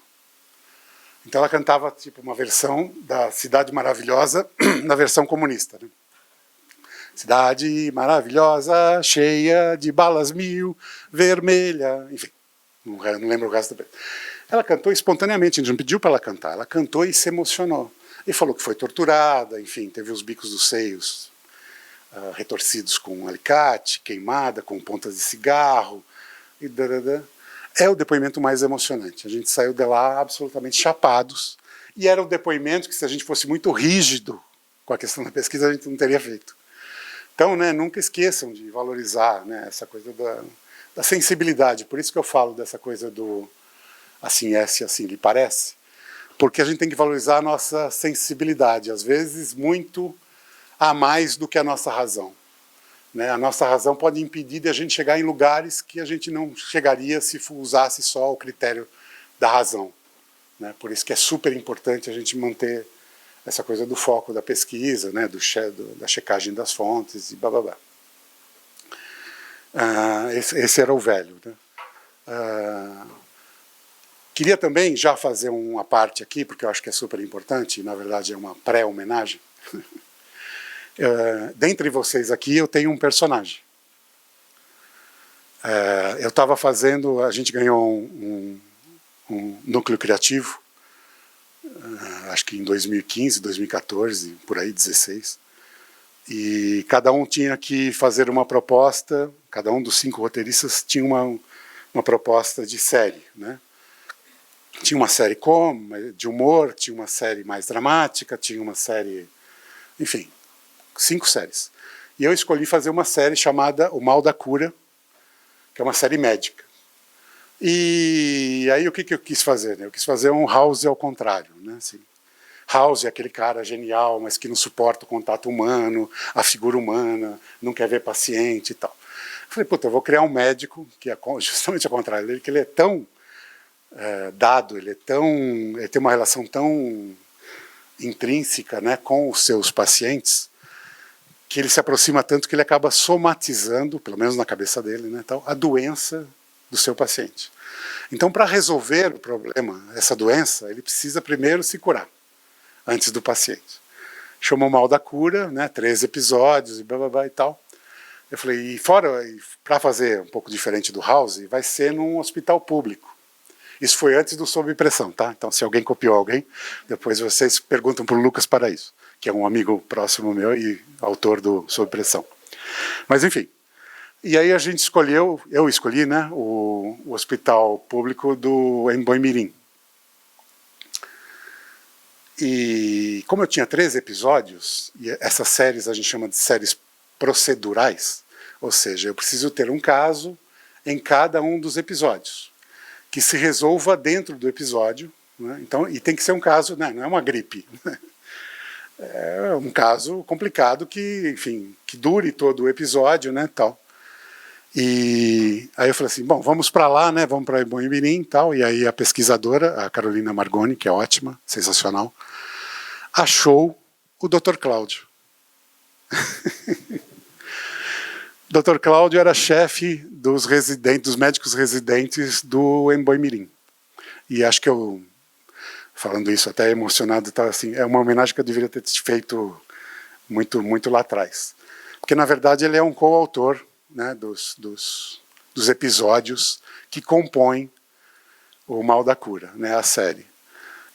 Então ela cantava tipo uma versão da Cidade Maravilhosa na versão comunista, né? Cidade maravilhosa, cheia de balas mil, vermelha, enfim, não lembro o resto da... Ela cantou espontaneamente, a gente não pediu para ela cantar, ela cantou e se emocionou. E falou que foi torturada, enfim, teve os bicos dos seios retorcidos com alicate, queimada, com pontas de cigarro, e é o depoimento mais emocionante. A gente saiu de lá absolutamente chapados, e era um depoimento que se a gente fosse muito rígido com a questão da pesquisa, a gente não teria feito. Então, né, nunca esqueçam de valorizar, né, essa coisa da sensibilidade. Por isso que eu falo dessa coisa do assim é, se assim lhe parece, porque a gente tem que valorizar a nossa sensibilidade. Às vezes, muito a mais do que a nossa razão. Né? A nossa razão pode impedir de a gente chegar em lugares que a gente não chegaria se usasse só o critério da razão. Né? Por isso que é super importante a gente manter essa coisa do foco da pesquisa, né? Da checagem das fontes e blá blá blá. Esse era o velho. Né? Queria também já fazer uma parte aqui, porque eu acho que é super importante, e na verdade é uma pré-homenagem. Dentre vocês aqui eu tenho um personagem. Eu estava fazendo, a gente ganhou um núcleo criativo, acho que em 2015, 2014, por aí, 16. E cada um tinha que fazer uma proposta, cada um dos 5 roteiristas tinha uma proposta de série. Né? Tinha uma série de humor, tinha uma série mais dramática, tinha uma série... Enfim, 5 séries. E eu escolhi fazer uma série chamada O Mal da Cura, que é uma série médica. E aí o que eu quis fazer? Eu quis fazer um House ao contrário. Né? Assim, House é aquele cara genial, mas que não suporta o contato humano, a figura humana, não quer ver paciente e tal. Eu falei, puta, eu vou criar um médico, que é justamente ao contrário dele, que ele é tão dado, ele tem uma relação tão intrínseca, né, com os seus pacientes, que ele se aproxima tanto que ele acaba somatizando, pelo menos na cabeça dele, né, tal, a doença do seu paciente. Então, para resolver o problema, essa doença, ele precisa primeiro se curar, antes do paciente. Chamou Mal da Cura, né, 13 episódios e blá blá blá e tal. Eu falei, para fazer um pouco diferente do House, vai ser num hospital público. Isso foi antes do Sob Pressão, tá? Então, se alguém copiou alguém, depois vocês perguntam para o Lucas Paraíso, que é um amigo próximo meu e autor do Sob Pressão. Mas, enfim. E aí a gente escolheu, eu escolhi, né, o hospital público do Emboimirim. E como eu tinha 13 episódios, e essas séries a gente chama de séries procedurais, ou seja, eu preciso ter um caso em cada um dos episódios, que se resolva dentro do episódio, né? Então, e tem que ser um caso, né, não é uma gripe, né? É um caso complicado que, enfim, que dure todo o episódio, né, tal. E aí eu falei assim, bom, vamos para lá, né, vamos para Emboimirim e tal, e aí a pesquisadora, a Carolina Margoni, que é ótima, sensacional, achou o Dr. Cláudio. Dr. Cláudio era chefe dos médicos residentes do Emboimirim. E acho que eu, falando isso até emocionado, tá, assim, é uma homenagem que eu deveria ter feito muito lá atrás. Porque, na verdade, ele é um coautor, né, dos episódios que compõem o Mal da Cura, né, a série.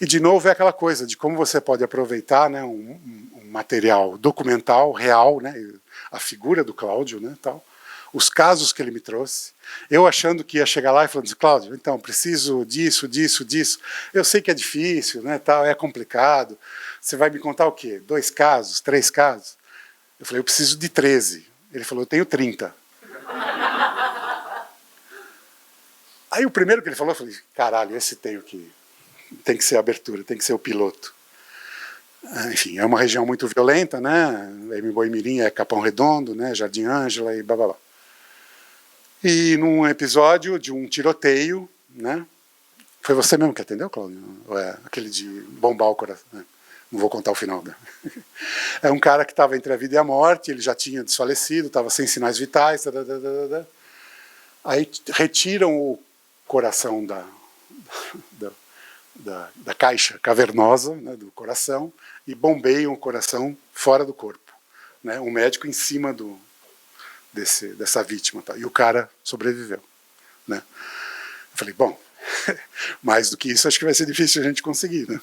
E, de novo, é aquela coisa de como você pode aproveitar, né, um material documental, real, né, a figura do Cláudio, né, tal, os casos que ele me trouxe, eu achando que ia chegar lá e falando assim, Cláudio, então, preciso disso, eu sei que é difícil, né, tal, é complicado, você vai me contar o quê? 2 casos, 3 casos? Eu falei, eu preciso de 13. Ele falou, eu tenho 30. Aí o primeiro que ele falou, eu falei, caralho, esse tem que ser a abertura, tem que ser o piloto. Enfim, é uma região muito violenta, né? Emboimirim é Capão Redondo, né? Jardim Ângela e blá blá blá. E num episódio de um tiroteio, né? Foi você mesmo que atendeu, Cláudio? Ou é aquele de bombar o coração? Né? Não vou contar o final. Né? É um cara que estava entre a vida e a morte, ele já tinha desfalecido, estava sem sinais vitais. Aí retiram o coração da caixa cavernosa, né, do coração, e bombeiam o coração fora do corpo. Né, um médico em cima dessa vítima. Tá, e o cara sobreviveu. Né. Eu falei, bom, mais do que isso acho que vai ser difícil a gente conseguir. Né.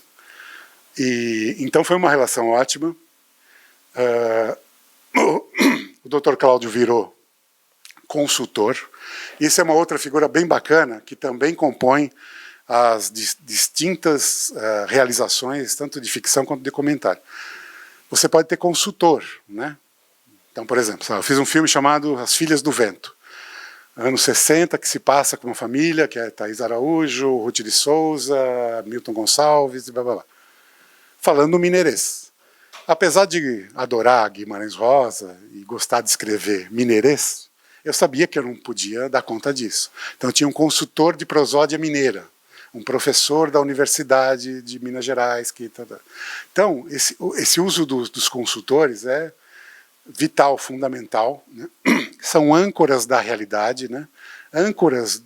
Então foi uma relação ótima. O Dr. Cláudio virou consultor. Isso é uma outra figura bem bacana, que também compõe as distintas realizações, tanto de ficção quanto de documentário. Você pode ter consultor, né? Então, por exemplo, eu fiz um filme chamado As Filhas do Vento, anos 60, que se passa com uma família, que é Thaís Araújo, Ruth de Souza, Milton Gonçalves, e blá blá blá, falando mineirês. apesar de adorar Guimarães Rosa e gostar de escrever mineirês, eu sabia que eu não podia dar conta disso. Então eu tinha um consultor de prosódia mineira, um professor da Universidade de Minas Gerais. Então, esse uso dos consultores é vital, fundamental, né? São âncoras da realidade, né? Âncoras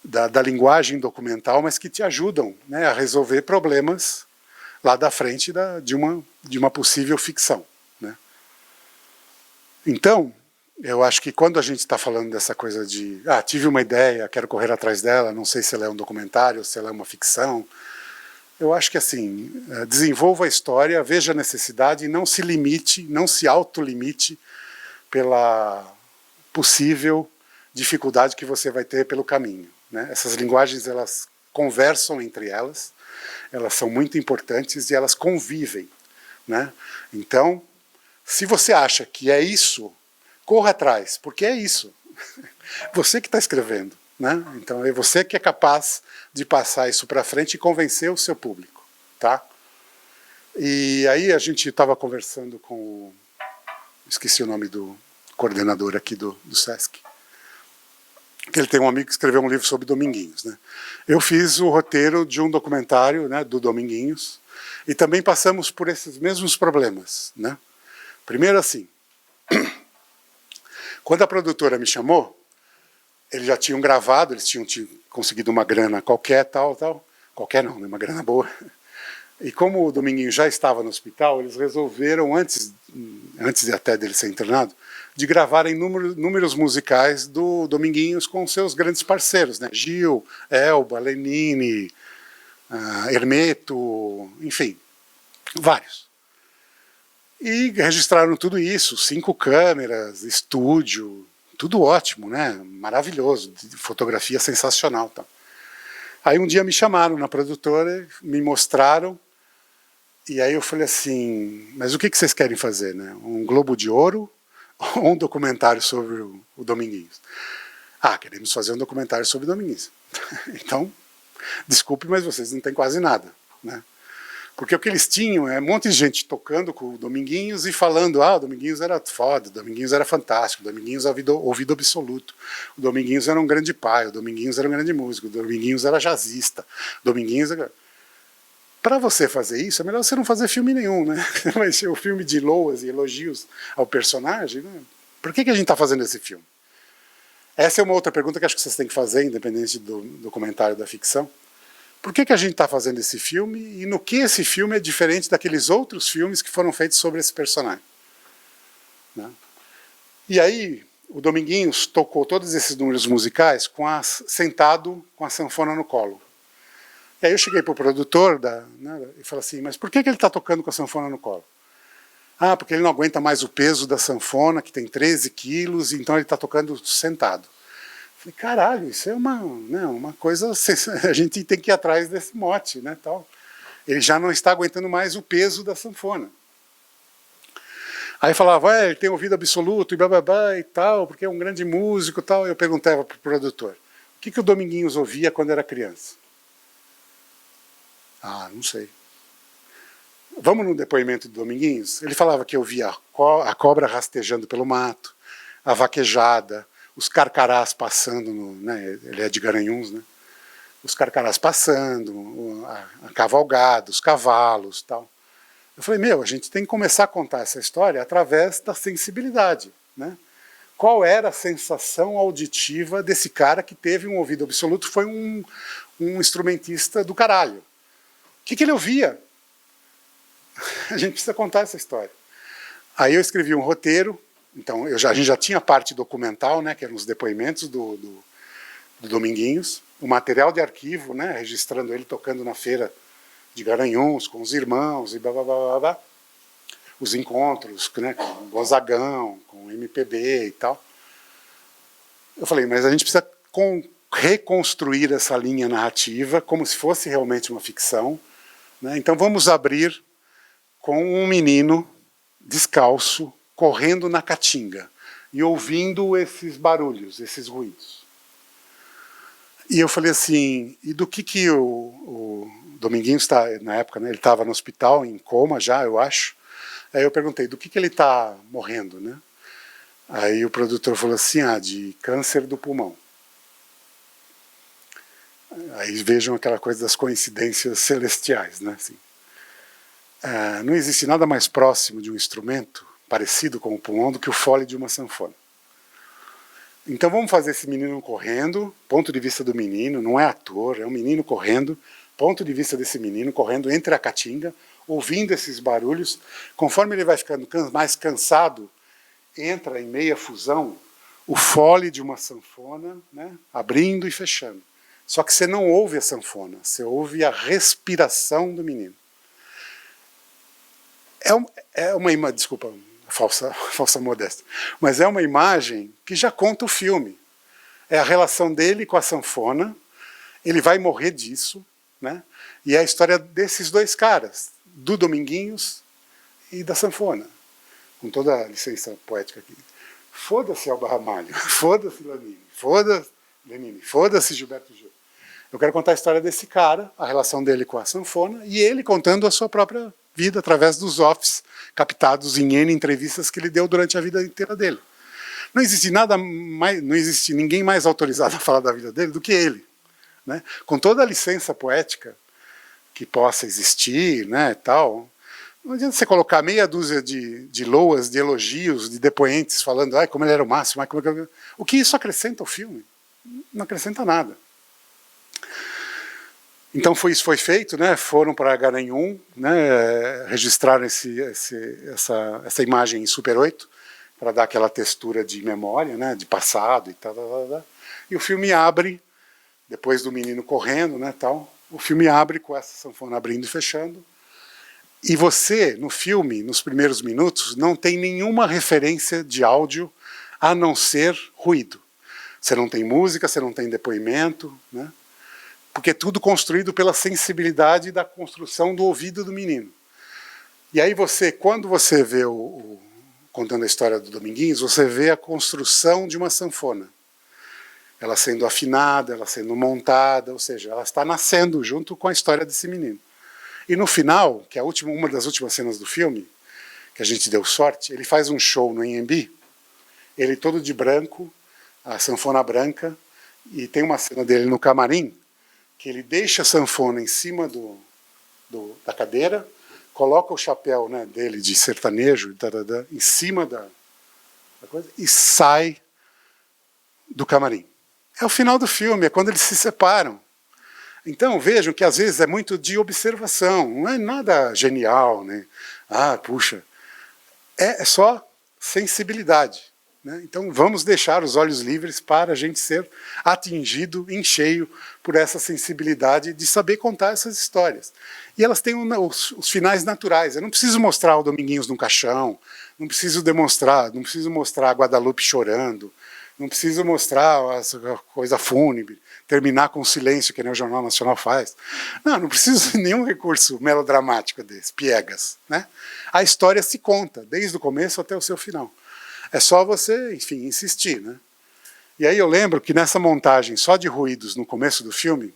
da linguagem documental, mas que te ajudam, né, a resolver problemas lá da frente de uma possível ficção, né? Então, eu acho que quando a gente está falando dessa coisa de tive uma ideia, quero correr atrás dela, não sei se ela é um documentário, se ela é uma ficção, eu acho que assim, desenvolva a história, veja a necessidade e não se limite, não se autolimite pela possível dificuldade que você vai ter pelo caminho, né? Essas linguagens, elas conversam entre elas são muito importantes e elas convivem, né? Então, se você acha que é isso, corra atrás, porque é isso. Você que está escrevendo, né? Então é você que é capaz de passar isso para frente e convencer o seu público, tá? E aí a gente estava conversando com esqueci o nome do coordenador aqui do SESC. Ele tem um amigo que escreveu um livro sobre Dominguinhos, né? Eu fiz o roteiro de um documentário, né, do Dominguinhos, e também passamos por esses mesmos problemas, né? Primeiro assim, quando a produtora me chamou, eles já tinham gravado, eles tinham conseguido uma grana qualquer, qualquer não, uma grana boa. E como o Dominguinhos já estava no hospital, eles resolveram, antes até dele ser internado, de gravarem números musicais do Dominguinhos com seus grandes parceiros, né? Gil, Elba, Lenine, Hermeto, enfim, vários. E registraram tudo isso, 5 câmeras, estúdio, tudo ótimo, né? Maravilhoso, fotografia sensacional. Tá? Aí um dia me chamaram na produtora, me mostraram, e aí eu falei assim, mas o que vocês querem fazer, né? Um Globo de Ouro ou um documentário sobre o Dominguinhos? Queremos fazer um documentário sobre o Dominguinhos. Então, desculpe, mas vocês não têm quase nada, né? Porque o que eles tinham é um monte de gente tocando com o Dominguinhos e falando, o Dominguinhos era foda, o Dominguinhos era fantástico, o Dominguinhos ouvido absoluto, o Dominguinhos era um grande pai, o Dominguinhos era um grande músico, o Dominguinhos era jazzista, o Dominguinhos era... Para você fazer isso, é melhor você não fazer filme nenhum, né? Vai ser o filme de loas e elogios ao personagem, né? Por que a gente está fazendo esse filme? Essa é uma outra pergunta que acho que vocês têm que fazer, independente do documentário da ficção. Por que a gente está fazendo esse filme e no que esse filme é diferente daqueles outros filmes que foram feitos sobre esse personagem? Né? E aí, o Dominguinhos tocou todos esses números musicais sentado com a sanfona no colo. E aí eu cheguei para o produtor e falei assim, mas por que ele está tocando com a sanfona no colo? Porque ele não aguenta mais o peso da sanfona, que tem 13 quilos, então ele está tocando sentado. Falei, caralho, isso é uma coisa, a gente tem que ir atrás desse mote, né, tal. Ele já não está aguentando mais o peso da sanfona. Aí falava, ele tem ouvido absoluto e blá e tal, porque é um grande músico e tal. Eu perguntava para o produtor, o que o Dominguinhos ouvia quando era criança? Não sei. Vamos no depoimento do Dominguinhos? Ele falava que ouvia a cobra rastejando pelo mato, a vaquejada, os carcarás passando, né, ele é de Garanhuns, né? Os carcarás passando, a cavalgada, os cavalos, tal. Eu falei, a gente tem que começar a contar essa história através da sensibilidade, né? Qual era a sensação auditiva desse cara que teve um ouvido absoluto, foi um instrumentista do caralho. O que ele ouvia? A gente precisa contar essa história. Aí eu escrevi um roteiro. Então, a gente já tinha a parte documental, né, que eram os depoimentos do Dominguinhos, o material de arquivo, né, registrando ele tocando na feira de Garanhuns, com os irmãos, e blá, blá, blá, blá, blá. Os encontros, né, com o Gonzagão, com o MPB e tal. Eu falei, mas a gente precisa reconstruir essa linha narrativa como se fosse realmente uma ficção, né? Então vamos abrir com um menino descalço, correndo na caatinga e ouvindo esses barulhos, esses ruídos. E eu falei assim, e do que o Dominguinhos está, na época, né, ele estava no hospital, em coma já, eu acho. Aí eu perguntei, do que ele está morrendo, né? Aí o produtor falou assim, de câncer do pulmão. Aí vejam aquela coisa das coincidências celestiais, né? Assim, não existe nada mais próximo de um instrumento parecido com o pulmão do que o fole de uma sanfona. Então vamos fazer esse menino correndo, ponto de vista do menino, não é ator, é um menino correndo, ponto de vista desse menino correndo entre a caatinga, ouvindo esses barulhos. Conforme ele vai ficando mais cansado, entra em meia fusão o fole de uma sanfona, né, abrindo e fechando. Só que você não ouve a sanfona, você ouve a respiração do menino. Desculpa, falsa modéstia, mas é uma imagem que já conta o filme. É a relação dele com a sanfona, ele vai morrer disso, né? E é a história desses dois caras, do Dominguinhos e da sanfona. Com toda a licença poética aqui. Foda-se Elba Ramalho, foda-se Lenine, foda-se Gilberto Gil. Eu quero contar a história desse cara, a relação dele com a sanfona, e ele contando a sua própria vida através dos offs captados em N entrevistas que ele deu durante a vida inteira dele. Não existe nada mais, não existe ninguém mais autorizado a falar da vida dele do que ele, né? Com toda a licença poética que possa existir, né, tal. Não adianta você colocar meia dúzia de loas, de elogios, de depoentes falando, como ele era o máximo, o que isso acrescenta ao filme? Não acrescenta nada. Então isso foi feito, né? Foram para Garanhuns, né? Registraram essa imagem em Super 8 para dar aquela textura de memória, né? De passado e tal. E o filme abre, depois do menino correndo, né? Tal. O filme abre com essa sanfona abrindo e fechando. E você, no filme, nos primeiros minutos, não tem nenhuma referência de áudio a não ser ruído. Você não tem música, você não tem depoimento, né? Porque é tudo construído pela sensibilidade da construção do ouvido do menino. E aí quando você vê contando a história do Dominguinhos, você vê a construção de uma sanfona. Ela sendo afinada, ela sendo montada, ou seja, ela está nascendo junto com a história desse menino. E no final, que é uma das últimas cenas do filme, que a gente deu sorte, ele faz um show no AMB, ele todo de branco, a sanfona branca, e tem uma cena dele no camarim, que ele deixa a sanfona em cima da cadeira, coloca o chapéu, né, dele de sertanejo em cima da coisa e sai do camarim. É o final do filme, é quando eles se separam. Então vejam que às vezes é muito de observação, não é nada genial, né? Puxa, é só sensibilidade. Né? Então vamos deixar os olhos livres para a gente ser atingido em cheio por essa sensibilidade de saber contar essas histórias. E elas têm os finais naturais. Eu não preciso mostrar o Dominguinhos no caixão, não preciso mostrar a Guadalupe chorando, não preciso mostrar a coisa fúnebre, terminar com silêncio, que nem o Jornal Nacional faz. Não preciso de nenhum recurso melodramático desse, piegas. Né? A história se conta, desde o começo até o seu final. É só você, enfim, insistir. Né? E aí eu lembro que nessa montagem só de ruídos no começo do filme,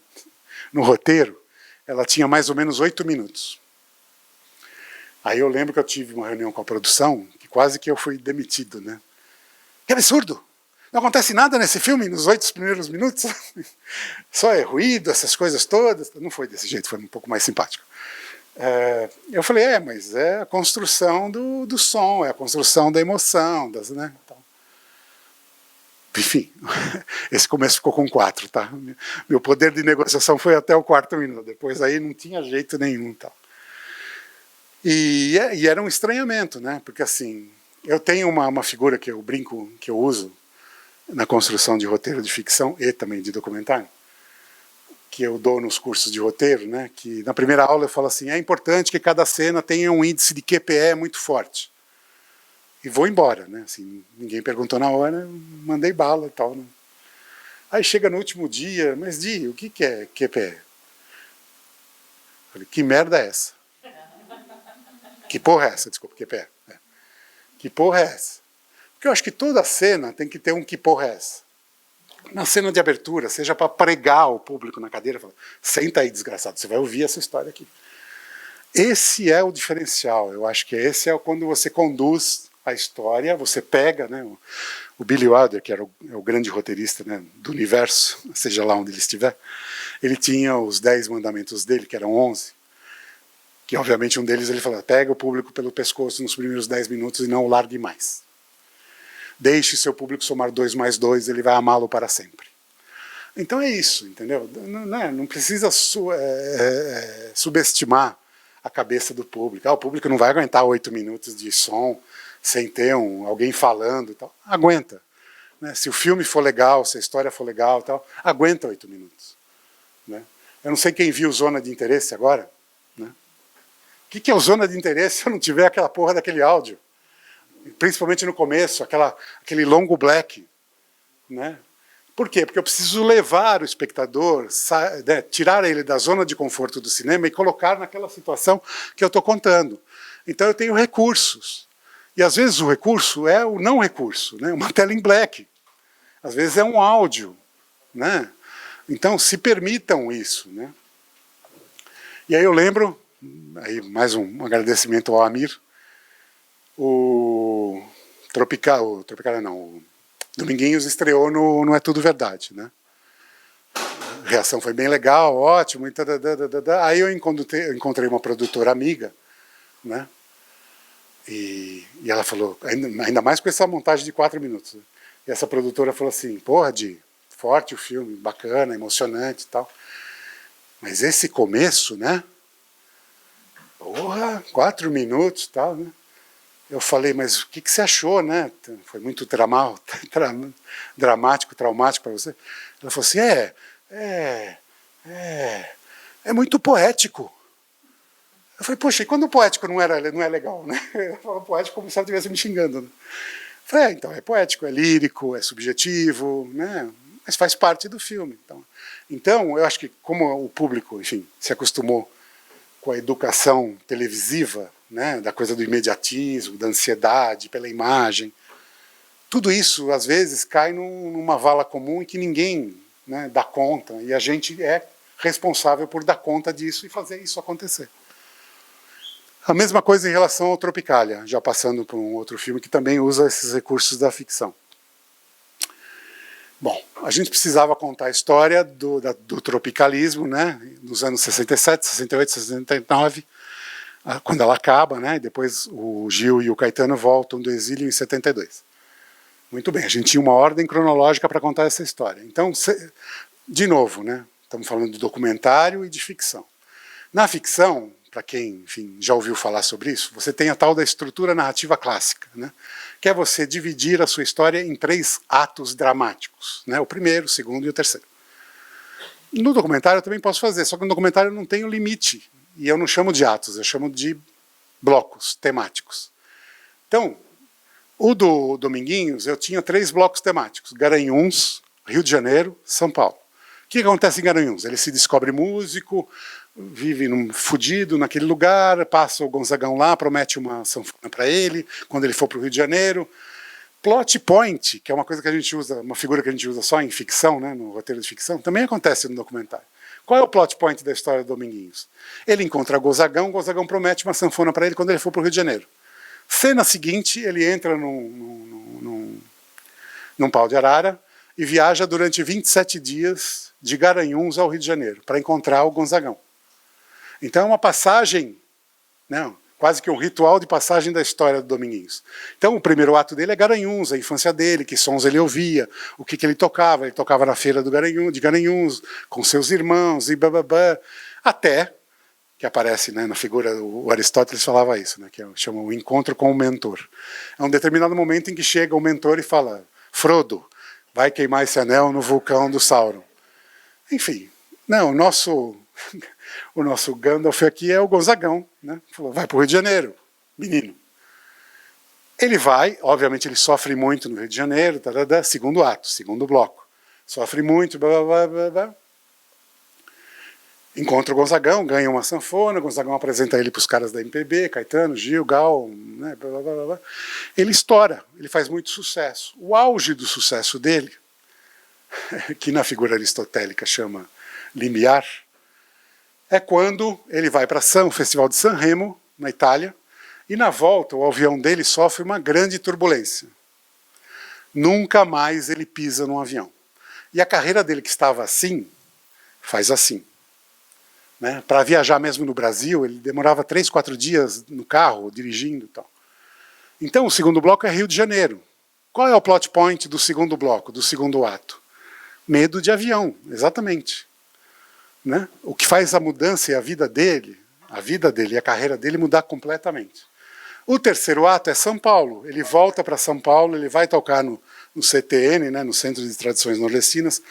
no roteiro, ela tinha mais ou menos 8 minutos. Aí eu lembro que eu tive uma reunião com a produção, que quase que eu fui demitido. Né? Que absurdo! Não acontece nada nesse filme, nos 8 primeiros minutos. Só é ruído, essas coisas todas. Não foi desse jeito, foi um pouco mais simpático. Eu falei, mas é a construção do som, é a construção da emoção. Né? Então, enfim, esse começo ficou com 4. Tá? Meu poder de negociação foi até o 4º minuto. Depois aí não tinha jeito nenhum. Tá? E era um estranhamento, né? Porque assim, eu tenho uma figura que eu brinco, que eu uso, na construção de roteiro de ficção e também de documentário, que eu dou nos cursos de roteiro, né, que na primeira aula eu falo assim, é importante que cada cena tenha um índice de QPE muito forte. E vou embora, né, assim, ninguém perguntou na hora, mandei bala e tal. Né. Aí chega no último dia, mas Di, o que é QPE? Falei, que merda é essa? Que porra é essa? Desculpa, QPE. Que porra é essa? Porque eu acho que toda cena tem que ter um que porra é essa. na cena de abertura, seja para pregar o público na cadeira, fala, senta aí, desgraçado, você vai ouvir essa história aqui. Esse é o diferencial, eu acho que esse é quando você conduz a história, você pega, né, o Billy Wilder, que era o grande roteirista, né, do universo, seja lá onde ele estiver, ele tinha os 10 mandamentos dele, que eram 11, que obviamente um deles ele fala, pega o público pelo pescoço nos primeiros 10 minutos e não o largue mais. Deixe seu público somar 2 mais 2, ele vai amá-lo para sempre. Então é isso, entendeu? Não precisa subestimar a cabeça do público. O público não vai aguentar 8 minutos de som sem ter alguém falando e tal. Aguenta. Né? Se o filme for legal, se a história for legal, tal, aguenta 8 minutos. Né? Eu não sei quem viu Zona de Interesse agora. Né? O que é o Zona de Interesse se eu não tiver aquela porra daquele áudio? Principalmente no começo, aquele longo black. Né? Por quê? Porque eu preciso levar o espectador, né, tirar ele da zona de conforto do cinema e colocar naquela situação que eu estou contando. Então eu tenho recursos. E às vezes o recurso é o não recurso, né? Uma tela em black. Às vezes é um áudio. Né? Então se permitam isso. Né? E aí eu lembro, aí mais um agradecimento ao Amir, o Dominguinhos estreou no É Tudo Verdade, né? A reação foi bem legal, ótimo, e aí eu encontrei uma produtora amiga, né? E ela falou, ainda mais com essa montagem de 4 minutos, né? E essa produtora falou assim, porra, Di, forte o filme, bacana, emocionante e tal, mas esse começo, né? Porra, 4 minutos e tal, né? Eu falei, mas o que você achou, né? Foi muito dramático, traumático para você? Ela falou assim, é muito poético. Eu falei, poxa, e quando o poético não é legal, né? Eu falo poético como se ela estivesse me xingando. Né? Eu falei, então é poético, é lírico, é subjetivo, né? Mas faz parte do filme. Então, eu acho que como o público, enfim, se acostumou com a educação televisiva, né, da coisa do imediatismo, da ansiedade pela imagem, tudo isso às vezes cai numa vala comum em que ninguém, né, dá conta, e a gente é responsável por dar conta disso e fazer isso acontecer. A mesma coisa em relação ao Tropicália, já passando para um outro filme que também usa esses recursos da ficção. Bom, a gente precisava contar a história do tropicalismo, né, nos anos 67, 68, 69, quando ela acaba, né, e depois o Gil e o Caetano voltam do exílio em 72. Muito bem, a gente tinha uma ordem cronológica para contar essa história. Então, de novo, né, estamos falando de documentário e de ficção. Na ficção, para quem, enfim, já ouviu falar sobre isso, você tem a tal da estrutura narrativa clássica, né, que é você dividir a sua história em 3 atos dramáticos, né, o primeiro, o segundo e o terceiro. No documentário eu também posso fazer, só que no documentário eu não tenho limite. E eu não chamo de atos, eu chamo de blocos temáticos. Então, o do Dominguinhos, eu tinha 3 blocos temáticos. Garanhuns, Rio de Janeiro, São Paulo. O que acontece em Garanhuns? Ele se descobre músico, vive fudido naquele lugar, passa o Gonzagão lá, promete uma sanfona para ele, quando ele for para o Rio de Janeiro. Plot point, que é uma coisa que a gente usa, uma figura que a gente usa só em ficção, né, no roteiro de ficção, também acontece no documentário. Qual é o plot point da história do Dominguinhos? Ele encontra Gonzagão promete uma sanfona para ele quando ele for para o Rio de Janeiro. Cena seguinte, ele entra num pau de arara e viaja durante 27 dias de Garanhuns ao Rio de Janeiro para encontrar o Gonzagão. Então é uma passagem, não, quase que um ritual de passagem da história do Dominguinhos. Então o primeiro ato dele é Garanhuns, a infância dele, que sons ele ouvia, o que ele tocava na feira de Garanhuns, com seus irmãos, e bababá, até que aparece, né, na figura, o Aristóteles falava isso, né, que chama o encontro com o mentor. É um determinado momento em que chega o mentor e fala, Frodo, vai queimar esse anel no vulcão do Sauron. Enfim, não, o nosso Gandalf aqui é o Gonzagão, né? Falou, vai para o Rio de Janeiro, menino. Ele vai, obviamente ele sofre muito no Rio de Janeiro, segundo ato, segundo bloco. Sofre muito, blá, blá, blá, blá. Encontra o Gonzagão, ganha uma sanfona, o Gonzagão apresenta ele para os caras da MPB, Caetano, Gil, Gal, né, blá, blá, blá, blá. Ele estoura, ele faz muito sucesso. O auge do sucesso dele que na figura aristotélica chama limiar, é quando ele vai para o Festival de San Remo, na Itália, e na volta o avião dele sofre uma grande turbulência. Nunca mais ele pisa num avião. E a carreira dele, que estava assim, faz assim. Né? Para viajar mesmo no Brasil, ele demorava 3, 4 dias no carro, dirigindo e tal. Então o segundo bloco é Rio de Janeiro. Qual é o plot point do segundo bloco, do segundo ato? Medo de avião, exatamente. Né? O que faz a mudança e a vida dele e a carreira dele mudar completamente. O terceiro ato é São Paulo. Ele volta para São Paulo, ele vai tocar no CTN, né, no Centro de Tradições Nordestinas.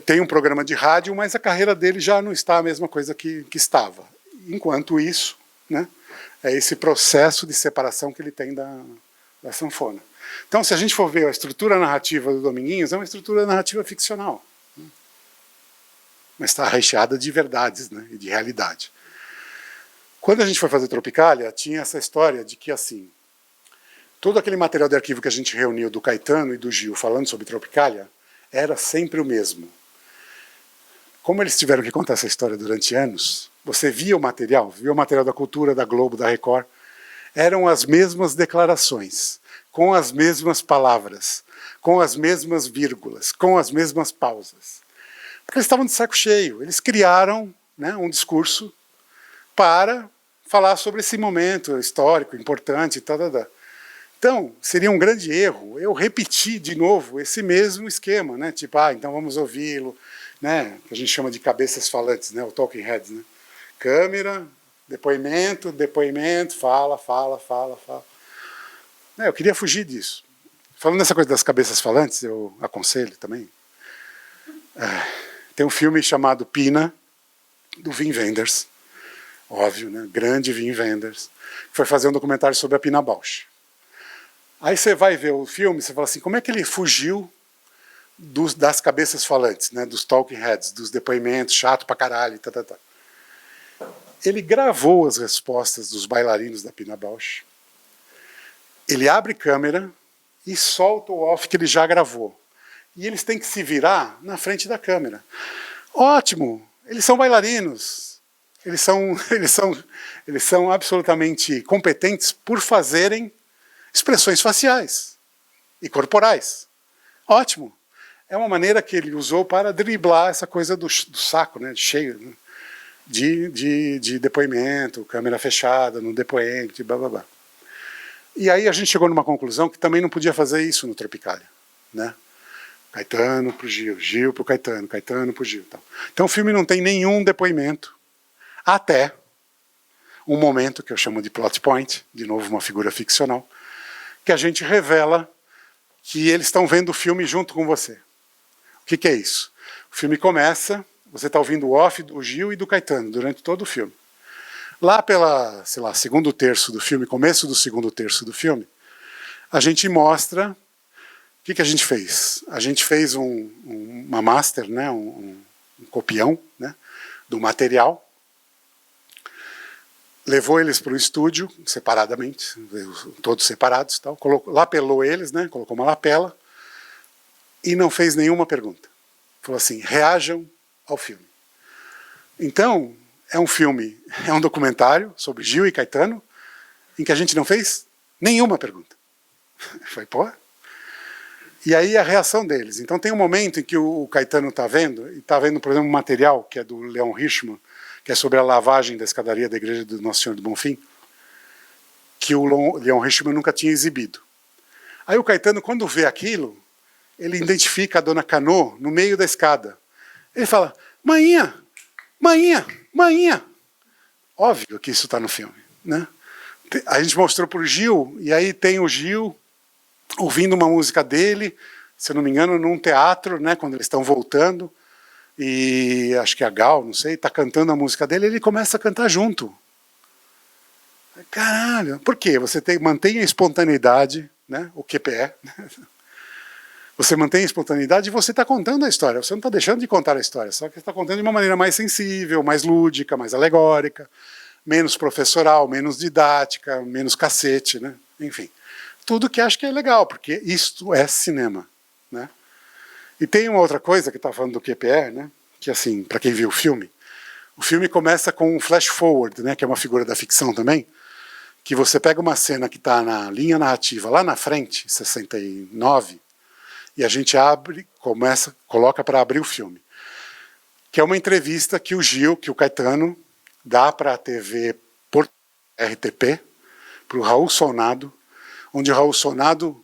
Tem um programa de rádio, mas a carreira dele já não está a mesma coisa que estava. Enquanto isso, né, é esse processo de separação que ele tem da sanfona. Então, se a gente for ver a estrutura narrativa do Dominguinhos, é uma estrutura narrativa ficcional. Mas está recheada de verdades, né, e de realidade. Quando a gente foi fazer Tropicália, tinha essa história de que, assim, todo aquele material de arquivo que a gente reuniu do Caetano e do Gil falando sobre Tropicália era sempre o mesmo. Como eles tiveram que contar essa história durante anos, você via o material da Cultura, da Globo, da Record, eram as mesmas declarações, com as mesmas palavras, com as mesmas vírgulas, com as mesmas pausas. Porque eles estavam de saco cheio, eles criaram, né, um discurso para falar sobre esse momento histórico, importante, Então, seria um grande erro eu repetir de novo esse mesmo esquema, né? Tipo, então vamos ouvi-lo, né? Que a gente chama de cabeças falantes, né? O Talking Heads, né? Câmera, depoimento, fala. Eu queria fugir disso. Falando nessa coisa das cabeças falantes, eu aconselho também. Tem um filme chamado Pina, do Wim Wenders, óbvio, né? Grande Wim Wenders, que foi fazer um documentário sobre a Pina Bausch. Aí você vai ver o filme, você fala assim, como é que ele fugiu das cabeças falantes, né? Dos talking heads, dos depoimentos, chato pra caralho, Ele gravou as respostas dos bailarinos da Pina Bausch, ele abre câmera e solta o off que ele já gravou. E eles têm que se virar na frente da câmera. Ótimo! Eles são bailarinos. Eles são absolutamente competentes por fazerem expressões faciais e corporais. Ótimo! É uma maneira que ele usou para driblar essa coisa do saco, né, cheio, né, de depoimento, câmera fechada, no depoente, blá blá blá. E aí a gente chegou numa conclusão que também não podia fazer isso no Tropicália, né? Caetano pro Gil, Gil pro Caetano, Caetano pro Gil. Então o filme não tem nenhum depoimento, até um momento que eu chamo de plot point, de novo uma figura ficcional, que a gente revela que eles estão vendo o filme junto com você. O que é isso? O filme começa, você está ouvindo o off do Gil e do Caetano durante todo o filme. Lá pela, sei lá, segundo terço do filme, começo do segundo terço do filme, a gente mostra o que a gente fez. A gente fez uma master, né, um copião, né, do material, levou eles para o estúdio, separadamente, todos separados, tal, lapelou eles, né, colocou uma lapela, e não fez nenhuma pergunta. Falou assim, reajam ao filme. Então, é um filme, é um documentário sobre Gil e Caetano, em que a gente não fez nenhuma pergunta. Foi, pô. E aí a reação deles. Então tem um momento em que o Caetano está vendo, e está vendo, por exemplo, um material que é do Leon Hirschman, que é sobre a lavagem da escadaria da igreja do Nosso Senhor do Bonfim, que o Leon Hirschman nunca tinha exibido. Aí o Caetano, quando vê aquilo, ele identifica a dona Canô no meio da escada. Ele fala, mainha, mainha, mainha. Óbvio que isso está no filme, né? A gente mostrou para o Gil, e aí tem o Gil ouvindo uma música dele, se eu não me engano, num teatro, né, quando eles estão voltando, e acho que a Gal, não sei, está cantando a música dele, ele começa a cantar junto. Caralho, por quê? Você mantém a espontaneidade, né, o QPE, você mantém a espontaneidade e você está contando a história, você não está deixando de contar a história, só que você está contando de uma maneira mais sensível, mais lúdica, mais alegórica, menos professoral, menos didática, menos cacete, né, enfim. Tudo que acho que é legal, porque isto é cinema, né? E tem uma outra coisa que está falando do QPE, né? Que assim, para quem viu o filme começa com um flash forward, né? Que é uma figura da ficção também, que você pega uma cena que está na linha narrativa lá na frente, 69, e a gente abre, coloca para abrir o filme. Que é uma entrevista que o Caetano, dá para a TV RTP, para o Raul Sonado, onde o Raul Sonado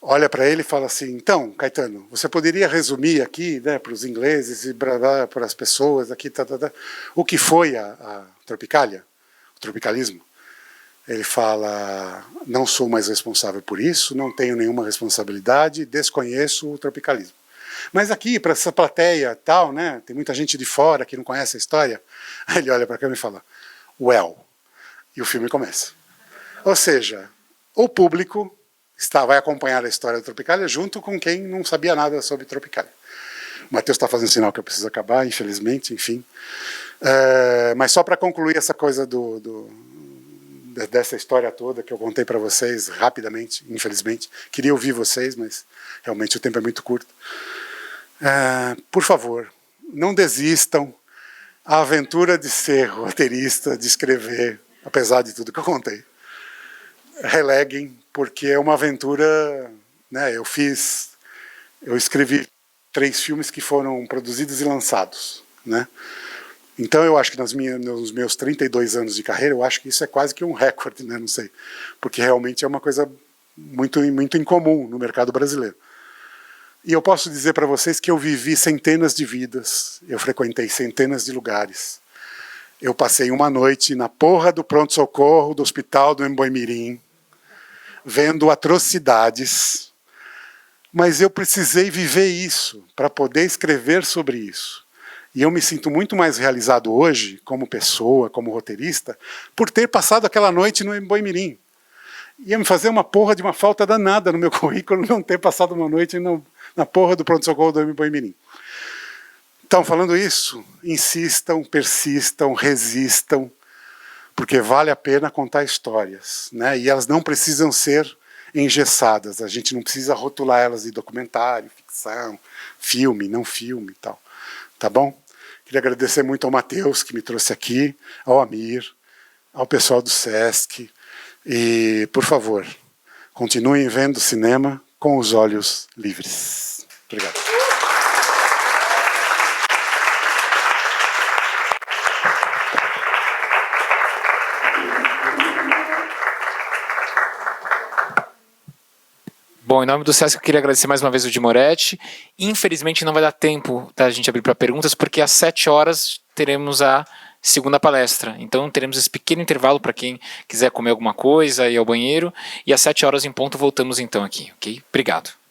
olha para ele e fala assim, então, Caetano, você poderia resumir aqui, né, para os ingleses e para as pessoas aqui, o que foi a Tropicália, o tropicalismo? Ele fala, não sou mais responsável por isso, não tenho nenhuma responsabilidade, desconheço o tropicalismo. Mas aqui, para essa plateia tal, né, tem muita gente de fora que não conhece a história, aí ele olha para a câmera e fala, well, e o filme começa. Ou seja, o público vai acompanhar a história da Tropicália junto com quem não sabia nada sobre Tropicália. O Matheus está fazendo sinal que eu preciso acabar, infelizmente, enfim. Mas só para concluir essa coisa dessa história toda que eu contei para vocês rapidamente, infelizmente. Queria ouvir vocês, mas realmente o tempo é muito curto. Por favor, não desistam. A aventura de ser roteirista, de escrever, apesar de tudo que eu contei. Releguem, porque é uma aventura, né, eu escrevi 3 filmes que foram produzidos e lançados, né? Então eu acho que nos meus 32 anos de carreira, eu acho que isso é quase que um recorde, né, não sei, porque realmente é uma coisa muito, muito incomum no mercado brasileiro. E eu posso dizer para vocês que eu vivi centenas de vidas, eu frequentei centenas de lugares. Eu passei uma noite na porra do pronto-socorro do hospital do Emboimirim, vendo atrocidades, mas eu precisei viver isso para poder escrever sobre isso. E eu me sinto muito mais realizado hoje, como pessoa, como roteirista, por ter passado aquela noite no Emboimirim. Ia me fazer uma porra de uma falta danada no meu currículo não ter passado uma noite na porra do pronto-socorro do Emboimirim. Então, falando isso, insistam, persistam, resistam, porque vale a pena contar histórias, né? E elas não precisam ser engessadas, a gente não precisa rotular elas de documentário, ficção, filme, não filme e tal. Tá bom? Queria agradecer muito ao Matheus, que me trouxe aqui, ao Amir, ao pessoal do Sesc, e, por favor, continuem vendo cinema com os olhos livres. Obrigado. Bom, em nome do Sesc eu queria agradecer mais uma vez o Di Moretti. Infelizmente não vai dar tempo da gente abrir para perguntas, porque às 7 horas teremos a segunda palestra. Então teremos esse pequeno intervalo para quem quiser comer alguma coisa, ir ao banheiro, e às 7 horas em ponto voltamos então aqui, ok? Obrigado.